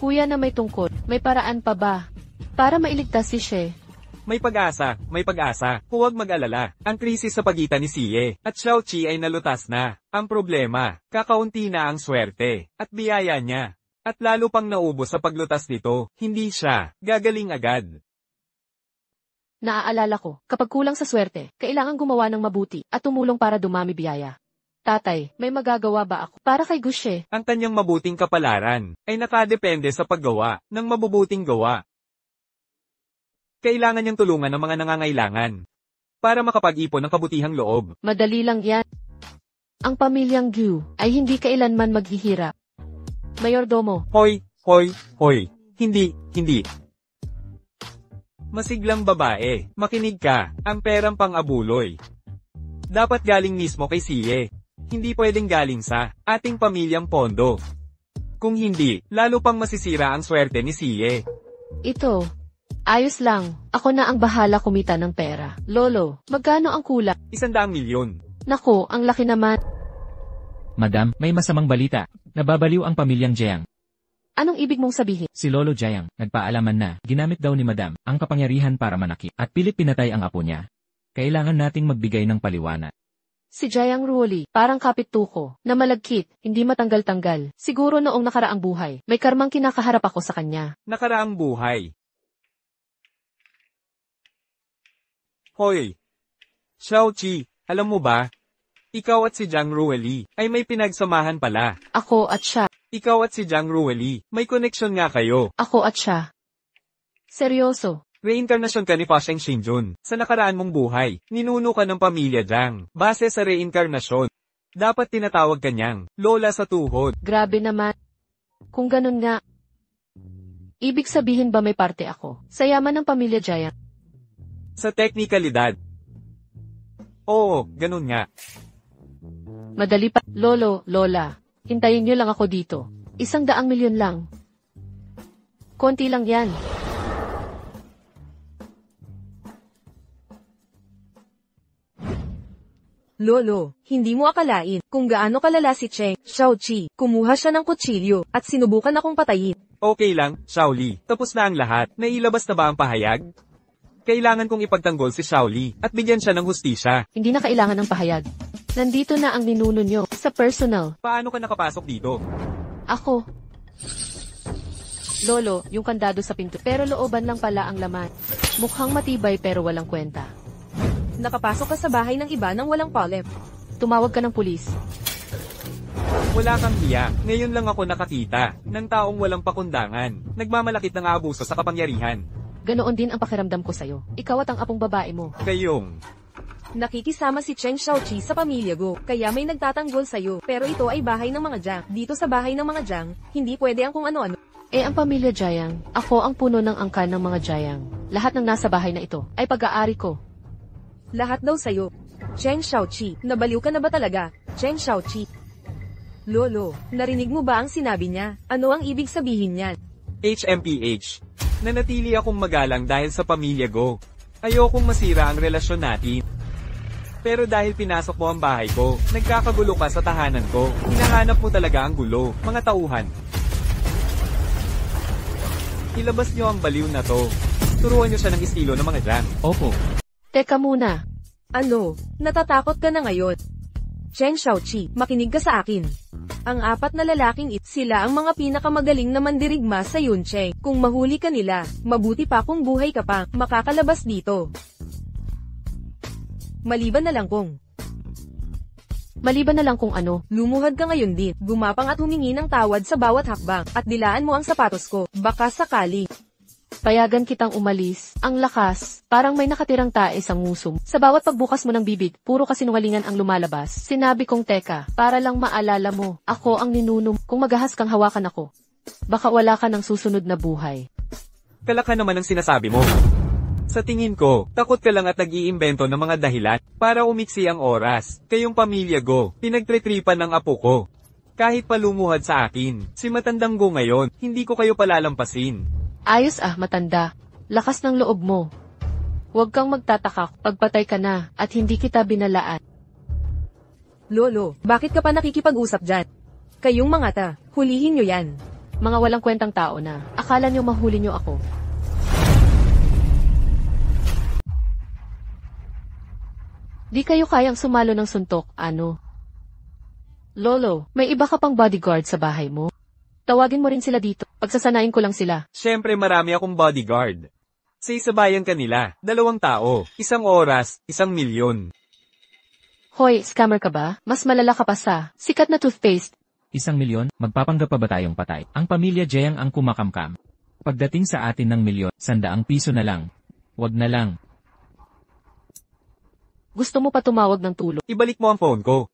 Kuya na may tungkol, may paraan pa ba? Para mailigtas si She. May pag-asa, may pag-asa. Huwag mag-alala. Ang krisis sa pagitan ni Siye at Xiaoqi ay nalutas na. Ang problema, kakaunti na ang swerte at biyaya niya. At lalo pang naubos sa paglutas nito, hindi siya gagaling agad. Naaalala ko, kapag kulang sa swerte, kailangan gumawa ng mabuti at tumulong para dumami biyaya. Tatay, may magagawa ba ako para kay Gushe? Ang kanyang mabuting kapalaran ay nakadepende sa paggawa ng mabubuting gawa. Kailangan niyang tulungan ng mga nangangailangan para makapag-ipon ng kabutihang loob. Madali lang yan. Ang pamilyang Gu ay hindi kailanman maghihirap. Mayordomo, Hoy, hoy, hoy. Hindi. Masiglang babae, makinig ka, ang perang pang-abuloy. Dapat galing mismo kay Siye. Hindi pwedeng galing sa ating pamilyang pondo. Kung hindi, lalo pang masisira ang swerte ni Siye. ito. Ayos lang, ako na ang bahala kumita ng pera. Lolo, magkano ang kulang? 100 milyon. Nako, ang laki naman. Madam, may masamang balita. Nababaliw ang pamilyang Jiang. Anong ibig mong sabihin? Si Lolo Jiang, nagpaalaman na, ginamit daw ni Madam, ang kapangyarihan para manakit, at pilit pinatay ang apo niya. Kailangan nating magbigay ng paliwanag. Si Jayang Ruoli, parang kapit-tuko, na malagkit, hindi matanggal-tanggal. Siguro noong nakaraang buhay, may karmang kinakaharap ako sa kanya. Nakaraang buhay. Hoy! Xiaoqi, alam mo ba? Ikaw at si Jiang Rueli ay may pinagsamahan pala. Ako at siya. Ikaw at si Jiang Rueli, may koneksyon nga kayo. Ako at siya. Seryoso. Reinkarnasyon ka ni Fa Sheng Xinjun. Sa nakaraan mong buhay, ninuno ka ng pamilya Jiang. Base sa reinkarnasyon, dapat tinatawag ka niyang Lola sa tuhod. Grabe naman. Kung ganun nga. Ibig sabihin ba may parte ako? Sa yaman ng pamilya Jayang. Sa teknikalidad. Oo, ganun nga. Madali pa. Lolo, Lola. Hintayin niyo lang ako dito. 100 milyon lang. Konti lang yan. Lolo, hindi mo akalain kung gaano kalala si Cheng Xiaoqi. Kumuha siya ng kutsilyo at sinubukan akong patayin. Okay lang, Shaoli. Tapos na ang lahat. Nailabas na ba ang pahayag? Kailangan kong ipagtanggol si Shaoli at bigyan siya ng hustisya. Hindi na kailangan ng pahayag. Nandito na ang ninuno niyo sa personal. Paano ka nakapasok dito? Ako. Lolo, yung kandado sa pinto. Pero looban lang pala ang laman. Mukhang matibay pero walang kwenta. Nakapasok ka sa bahay ng iba nang walang palep. Tumawag ka ng pulis. Wala kang hiya. Ngayon lang ako nakakita ng taong walang pakundangan. Nagmamalakit ng abuso sa kapangyarihan. Ganoon din ang pakiramdam ko sa'yo. Ikaw at ang apong babae mo. Kayong Nakikisama si Cheng Xiaoqi sa pamilya Go, kaya may nagtatanggol sa'yo. Pero ito ay bahay ng mga Jiang. Dito sa bahay ng mga Jiang, hindi pwede ang kung ano-ano. Ang pamilya Jayang, ako ang puno ng angkan ng mga Jayang. Lahat ng nasa bahay na ito ay pag-aari ko. Lahat daw sa'yo. Cheng Xiaoqi, nabaliw ka na ba talaga? Cheng Xiaoqi. Lolo, narinig mo ba ang sinabi niya? Ano ang ibig sabihin niyan? HMPH. Nanatili akong magalang dahil sa pamilya Go. Ayokong masira ang relasyon natin. Pero dahil pinasok mo ang bahay ko, nagkakagulo ka sa tahanan ko. Hinahanap mo talaga ang gulo, mga tauhan. Ilabas niyo ang baliw na to. Turuan niyo siya ng estilo ng mga Jiang. Opo. Teka muna. Ano? Natatakot ka na ngayon? Cheng Xiaoqi, makinig ka sa akin. Ang 4 na lalaking sila ang mga pinakamagaling na mandirigma sa Yuncheng. Kung mahuli ka nila, mabuti pa kung buhay ka pa, makakalabas dito. Maliban na lang kung ano, lumuhad ka ngayon din, gumapang at humingi ng tawad sa bawat hakbang, at dilaan mo ang sapatos ko, baka sakali. Payagan kitang umalis. Ang lakas, parang may nakatirang tae sa ngusong. Sa bawat pagbukas mo ng bibig, puro kasinungalingan ang lumalabas. Sinabi kong teka, para lang maalala mo, ako ang ninuno. Kung magahas kang hawakan ako, baka wala ka ng susunod na buhay. Kalaka naman ang sinasabi mo. Sa tingin ko, takot ka lang at nag-iimbento ng mga dahilan para umiksi ang oras. Kayong pamilya Go, pinagtritripan ng apo ko. Kahit palumuhad sa akin, si matandang Go ngayon, hindi ko kayo palalampasin. Ayos matanda. Lakas ng loob mo. Huwag kang magtataka, pagpatay ka na, at hindi kita binalaan. Lolo, bakit ka pa nakikipag-usap dyan? Kayong mga ta, hulihin nyo yan. Mga walang kwentang tao na, akala nyo mahuli nyo ako. Di kayo kayang sumalo ng suntok, ano? Lolo, may iba ka pang bodyguard sa bahay mo? Tawagin mo rin sila dito. Pagsasanayin ko lang sila. Siyempre marami akong bodyguard. Sa isabayan kanila, 2 tao, 1 oras, 1 milyon. Hoy, scammer ka ba? Mas malala ka pa sa sikat na toothpaste. 1,000,000? Magpapanggap pa ba tayong patay? Ang pamilya Jeyang ang kumakamkam. Pagdating sa atin ng 1,000,000, 100 piso na lang. Wag na lang. Gusto mo pa tumawag ng tulong? Ibalik mo ang phone ko.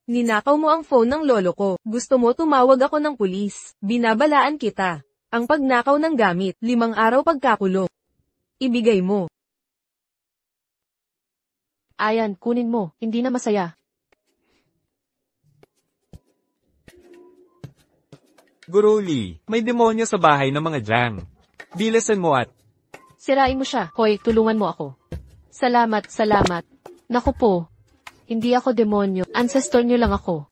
Ninakaw mo ang phone ng lolo ko. Gusto mo tumawag ako ng pulis. Binabalaan kita. Ang pagnakaw ng gamit, 5 araw pagkakulong. Ibigay mo. Ayan, kunin mo. Hindi na masaya. Guruli, may demonyo sa bahay ng mga Jang. Bilisan mo at Sirain mo siya. Hoy, tulungan mo ako. Salamat, salamat. Naku po. Hindi ako demonyo. Ancestor niyo lang ako.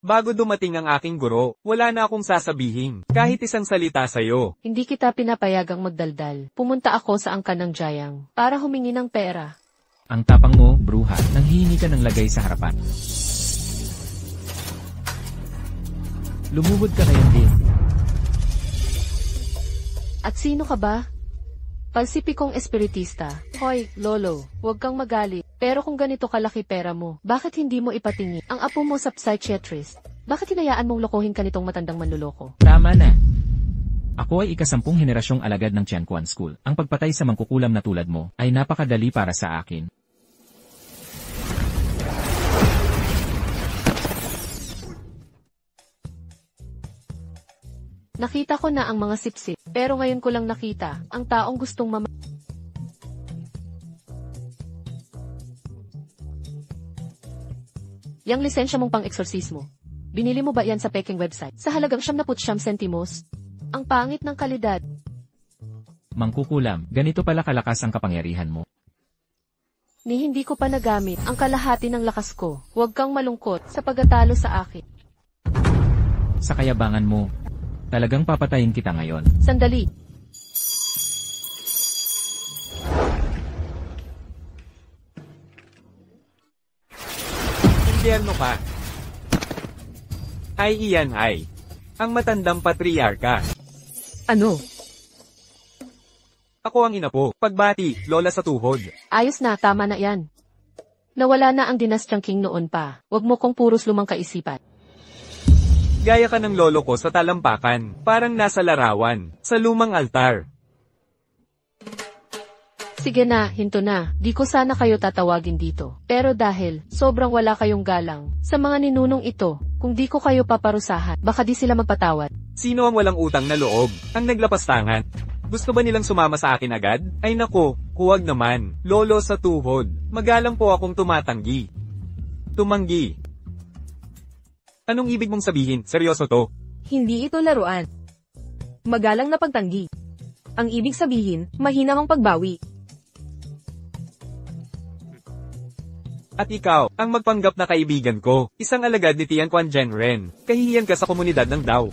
bago dumating ang aking guro, wala na akong sasabihin. Kahit isang salita sa'yo. Hindi kita pinapayagang magdaldal. Pumunta ako sa angkan ng Jayang para humingi ng pera. Ang tapang mo, bruha, nang hihingi ka ng lagay sa harapan. Lumubod ka ngayon din. At sino ka ba? Palsipikong espiritista. Hoy, lolo, huwag kang magalit. Pero kung ganito kalaki pera mo, bakit hindi mo ipatingi ang apo mo sa psychiatrist? Bakit hinayaan mong lokohin ka nitong matandang manloloko? Tama na. Ako ay ika-10 henerasyong alagad ng Tianquan School. Ang pagpatay sa mangkukulam na tulad mo ay napakadali para sa akin. Nakita ko na ang mga sipsip, pero ngayon ko lang nakita ang taong gustong Yang lisensya mong pang-eksorsismo. Binili mo ba yan sa Peking website? Sa halagang 79 sentimos? Ang pangit ng kalidad. Mangkukulam, ganito pala kalakas ang kapangyarihan mo. Ni hindi ko pa nagamit ang kalahati ng lakas ko. Huwag kang malungkot sa pagkatalo sa akin. Sa kayabangan mo, talagang papatayin kita ngayon. Sandali. Impyerno ka. Ay iyan ay. Ang matandang patriarka. Ano? Ako ang ina po. Pagbati, lola sa tuhod. Ayos na, tama na yan. Nawala na ang dinastyang king noon pa. Huwag mo kong puros lumang kaisipan. Gaya ka ng lolo ko sa talampakan. Parang nasa larawan. Sa lumang altar. Sige na, hinto na. Di ko sana kayo tatawagin dito. Pero dahil sobrang wala kayong galang sa mga ninunong ito, kung di ko kayo paparusahan, baka di sila magpatawad. Sino ang walang utang na loob? Ang naglapastangan? Gusto ba nilang sumama sa akin agad? Ay nako, huwag naman. Lolo sa tuhod. Magalang po akong tumatanggi. Tumanggi. Anong ibig mong sabihin? Seryoso to? Hindi ito laruan. Magalang na pagtanggi. Ang ibig sabihin, mahina ang pagbawi. At ikaw, ang magpanggap na kaibigan ko, isang alagad ni Tianquan Genren, kahihiyan ka sa komunidad ng Dao.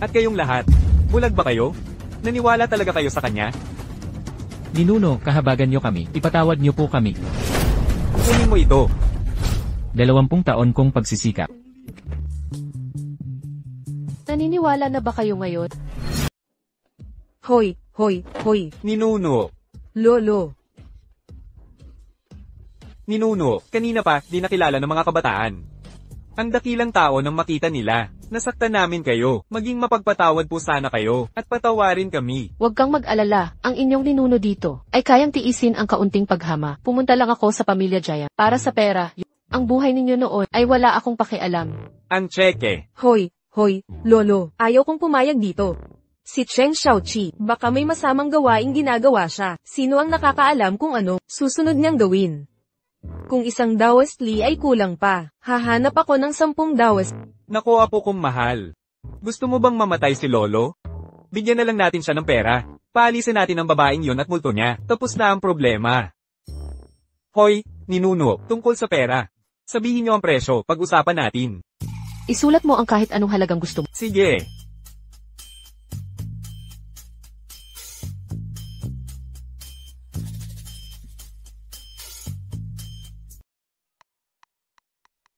At kayong lahat, bulag ba kayo? Naniwala talaga kayo sa kanya? Ninuno, kahabagan nyo kami, ipatawad nyo po kami. Kunin mo ito. 20 taon kong pagsisikap. Naniniwala na ba kayo ngayon? Hoy, hoy, hoy. Ninuno. Lolo. Ninuno, kanina pa, di nakilala ng mga kabataan. Ang dakilang tao nang makita nila. Nasaktan namin kayo. Maging mapagpatawad po sana kayo. At patawarin kami. Huwag kang mag-alala, ang inyong ninuno dito ay kayang tiisin ang kaunting paghama. Pumunta lang ako sa pamilya Jaya para sa pera. Ang buhay ninyo noon ay wala akong pakialam. Ang tseke. Hoy, hoy, lolo. Ayaw kong pumayag dito. Si Cheng Xiaoqi, baka may masamang gawaing ginagawa siya. Sino ang nakakaalam kung ano susunod niyang gawin? Kung isang Daoist Li ay kulang pa, hahanap ako ng 10 Daoist. Nako apo kong mahal. Gusto mo bang mamatay si Lolo? Bigyan na lang natin siya ng pera. Paalisin natin ang babaeng yon at multo niya. Tapos na ang problema. Hoy, ninuno, tungkol sa pera. Sabihin niyo ang presyo, pag-usapan natin. Isulat mo ang kahit anong halagang gusto mo. Sige.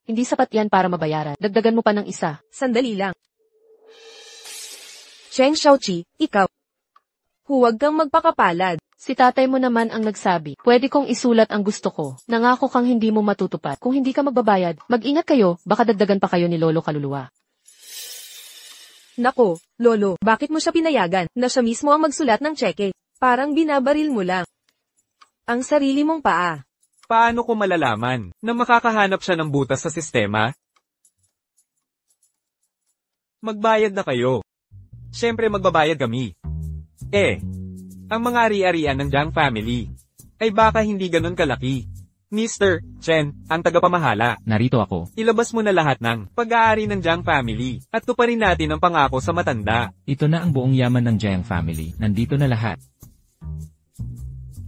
Hindi sapat yan para mabayaran. Dagdagan mo pa ng isa. Sandali lang. Cheng Xiaoqi, ikaw. Huwag kang magpakapalad. Si tatay mo naman ang nagsabi, pwede kong isulat ang gusto ko. Nangako kang hindi mo matutupad. Kung hindi ka magbabayad, mag-ingat kayo, baka dagdagan pa kayo ni Lolo Kaluluwa. Nako, Lolo, bakit mo siya pinayagan na siya mismo ang magsulat ng tseke? Parang binabaril mo lang ang sarili mong paa. Paano ko malalaman na makakahanap siya ng butas sa sistema? Magbayad na kayo. Siyempre magbabayad kami. Ang mga ari-arian ng Jiang family ay baka hindi ganun kalaki. Mr. Chen, ang tagapamahala. Narito ako. Ilabas mo na lahat ng pag-aari ng Jiang family at tuparin natin ang pangako sa matanda. Ito na ang buong yaman ng Jiang family. Nandito na lahat.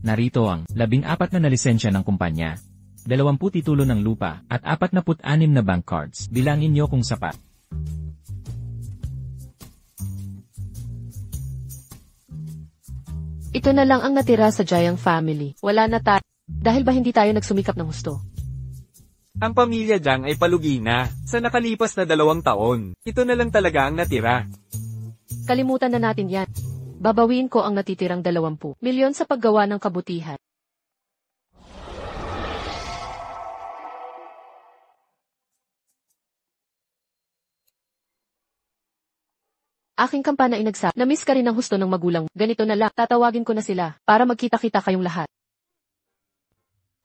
Narito ang 14 na lisensya ng kumpanya, 20 titulo ng lupa, at 46 na bank cards. Bilangin niyo kung sapat. Ito na lang ang natira sa Jiang family. Wala na tayo. Dahil ba hindi tayo nagsumikap ng husto? Ang pamilya Jiang ay palugi na sa nakalipas na 2 taon. Ito na lang talaga ang natira. Kalimutan na natin yan. Babawiin ko ang natitirang 20 milyon sa paggawa ng kabutihan. Aking kampana ay nagsabi, na-miss ka rin ang husto ng magulang. Ganito na lang, tatawagin ko na sila, para magkita-kita kayong lahat.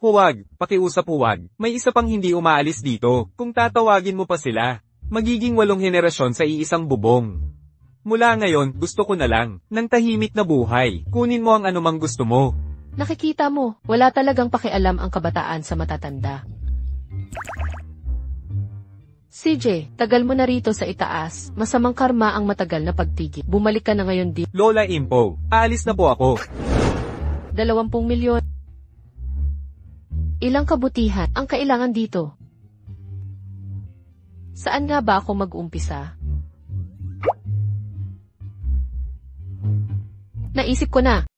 Huwag, pakiusap huwag. May isa pang hindi umaalis dito. Kung tatawagin mo pa sila, magiging 8 henerasyon sa iisang bubong. Mula ngayon, gusto ko na lang, ng tahimik na buhay. Kunin mo ang anumang gusto mo. Nakikita mo, wala talagang pakialam ang kabataan sa matatanda. CJ, tagal mo na rito sa itaas. Masamang karma ang matagal na pagtigil. Bumalik ka na ngayon di. Lola Impo, aalis na po ako. 20 milyon. Ilang kabutihan ang kailangan dito? Saan nga ba ako mag-umpisa? Naisip ko na.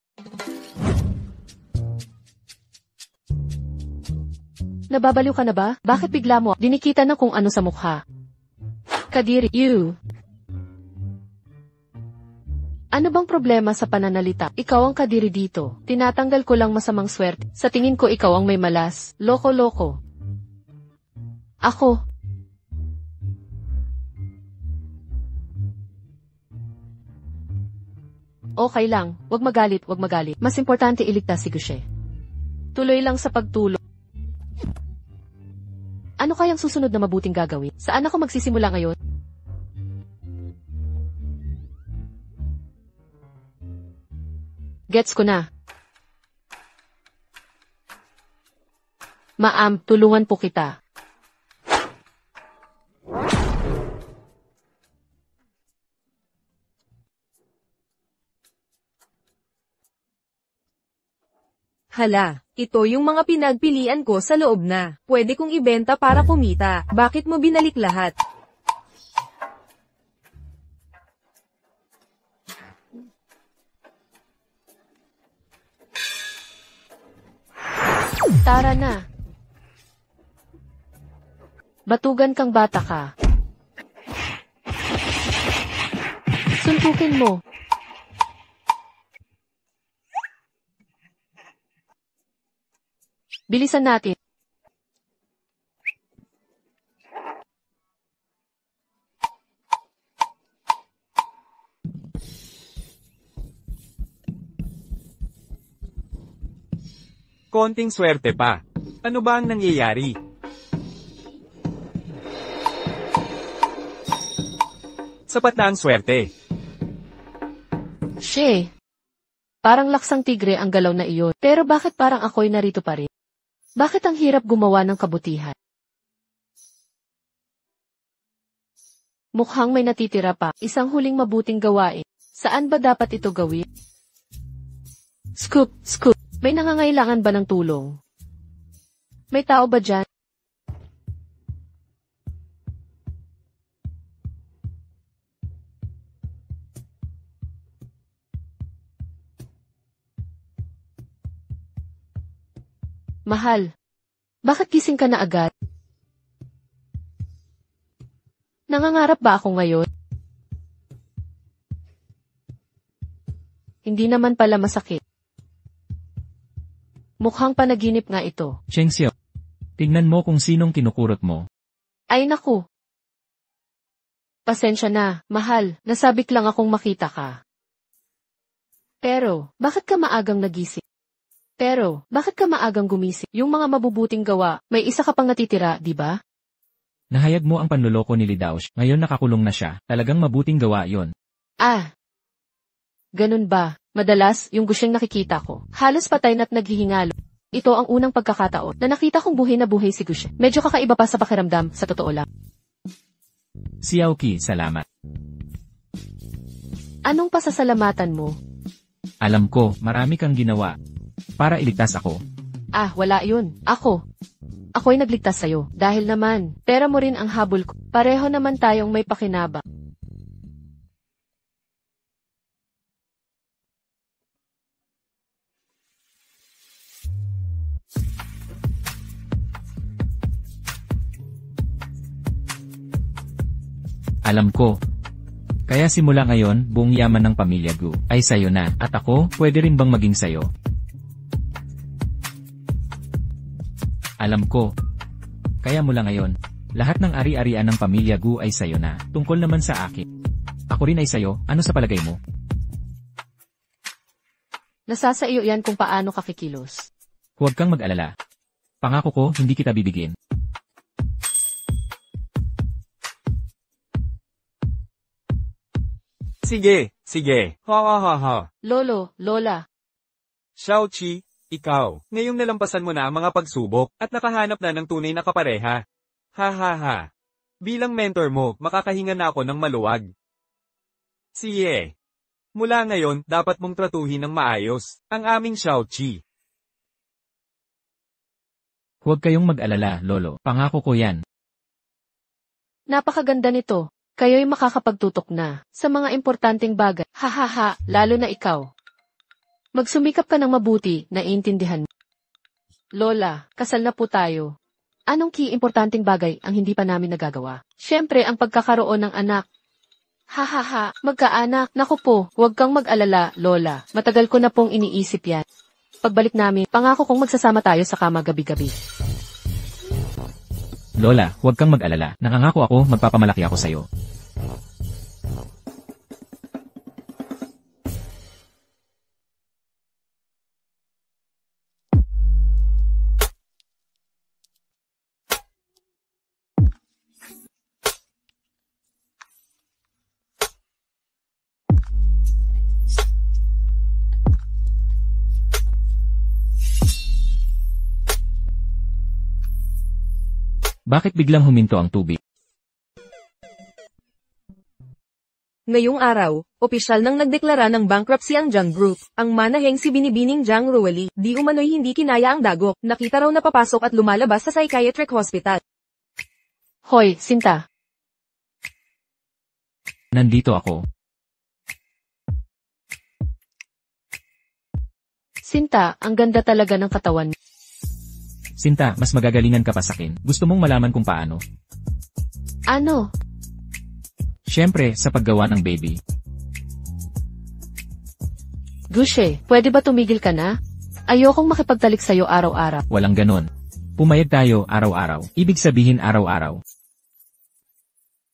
Nababaliw ka na ba? Bakit bigla mo dinikita na kung ano sa mukha? Kadiri, you. Ano bang problema sa pananalita? Ikaw ang kadiri dito. Tinatanggal ko lang masamang swerte. Sa tingin ko ikaw ang may malas. Loko-loko. Ako. Okay lang. Wag magalit, wag magalit. Mas importante iligtas si Gushe. Tuloy lang sa pagtulong. Ano kayang susunod na mabuting gagawin? Saan ako magsisimula ngayon? Gets ko na. Ma'am, tulungan po kita. Hala, ito yung mga pinagpilian ko sa loob na. Pwede kong ibenta para kumita. Bakit mo binalik lahat? Tara na. Batugan kang bata ka. Suntukin mo. Bilisan natin. Konting swerte pa. Ano ba ang nangyayari? Sapat na ang swerte. She. Parang laksang tigre ang galaw na iyon. Pero bakit parang ako'y narito pa rin? Bakit ang hirap gumawa ng kabutihan? Mukhang may natitira pa. Isang huling mabuting gawain. Saan ba dapat ito gawin? Scoop, scoop. May nangangailangan ba ng tulong? May tao ba dyan? Mahal, bakit gising ka na agad? Nangangarap ba ako ngayon? Hindi naman pala masakit. Mukhang panaginip nga ito. Cheng Xiao. Tignan mo kung sinong kinukurot mo. Ay naku. Pasensya na, mahal. Nasabik lang akong makita ka. Pero, bakit ka maagang nagising? Yung mga mabubuting gawa, may isa ka pang natitira, di ba? Nahayag mo ang panloloko ni Li Daosh. Ngayon nakakulong na siya. Talagang mabuting gawa yon. Ah. Ganun ba? Madalas, yung gusyang nakikita ko, halos patay na't naghihingalo. Ito ang unang pagkakataon na nakita kong buhay na buhay si Gushe. Medyo kakaiba pa sa pakiramdam, sa totoo lang. Xiao Qi, salamat. Anong pasasalamatan mo? Alam ko, marami kang ginawa. Para iligtas ako. Ah, wala yun. Ako'y nagligtas sa'yo. Dahil naman, pera mo rin ang habol ko. Pareho naman tayong may pakinabang. Alam ko. Kaya simula ngayon, buong yaman ng pamilya Gu ay sayo na. At ako, pwede rin bang maging sayo? Alam ko. Kaya mula ngayon, lahat ng ari-arian ng pamilya Gu ay sayo na. Tungkol naman sa akin. Ako rin ay sayo, ano sa palagay mo? Nasa iyo yan kung paano ka kikilos. Huwag kang mag-alala. Pangako ko, hindi kita bibigin. Sige. Ha. Lolo, Lola, Xiaoqi, ikaw, ngayong nalampasan mo na ang mga pagsubok at nakahanap na ng tunay na kapareha. Ha. Bilang mentor mo, makakahinga na ako ng maluwag. Sige. Mula ngayon, dapat mong tratuhin ng maayos ang aming Xiaoqi. Huwag kayong mag-alala, Lolo. Pangako ko yan. napakaganda nito. Kayo'y makakapagtutok na sa mga importanteng bagay. Ha, lalo na ikaw. Magsumikap ka ng mabuti, naiintindihan mo. Lola, kasal na po tayo. Anong importanteng bagay ang hindi pa namin nagagawa? Siyempre, ang pagkakaroon ng anak. Ha, magkaanak. Naku po, huwag kang mag-alala, Lola. Matagal ko na pong iniisip yan. Pagbalik namin, pangako kong magsasama tayo sa kama gabi-gabi. Lola, huwag kang mag-alala. Nakangako ako, magpapamalaki ako sa'yo. Bakit biglang huminto ang tubig? Ngayong araw, opisyal nang nagdeklara ng bankruptcy ang Jiang Group. Ang manaheng si Binibining Jiang Rueli, di umano'y hindi kinaya ang dagok, nakita raw na papasok at lumalabas sa psychiatric hospital. Hoy, Sinta. Nandito ako. Sinta, ang ganda talaga ng katawan. Sinta, mas magagalingan ka pa sakin. Gusto mong malaman kung paano? Ano? Siyempre, sa paggawa ng baby. Gushe, pwede ba tumigil ka na? Ayokong makipagtalik sa'yo araw-araw. Walang ganon. Pumayag tayo araw-araw. Ibig sabihin araw-araw.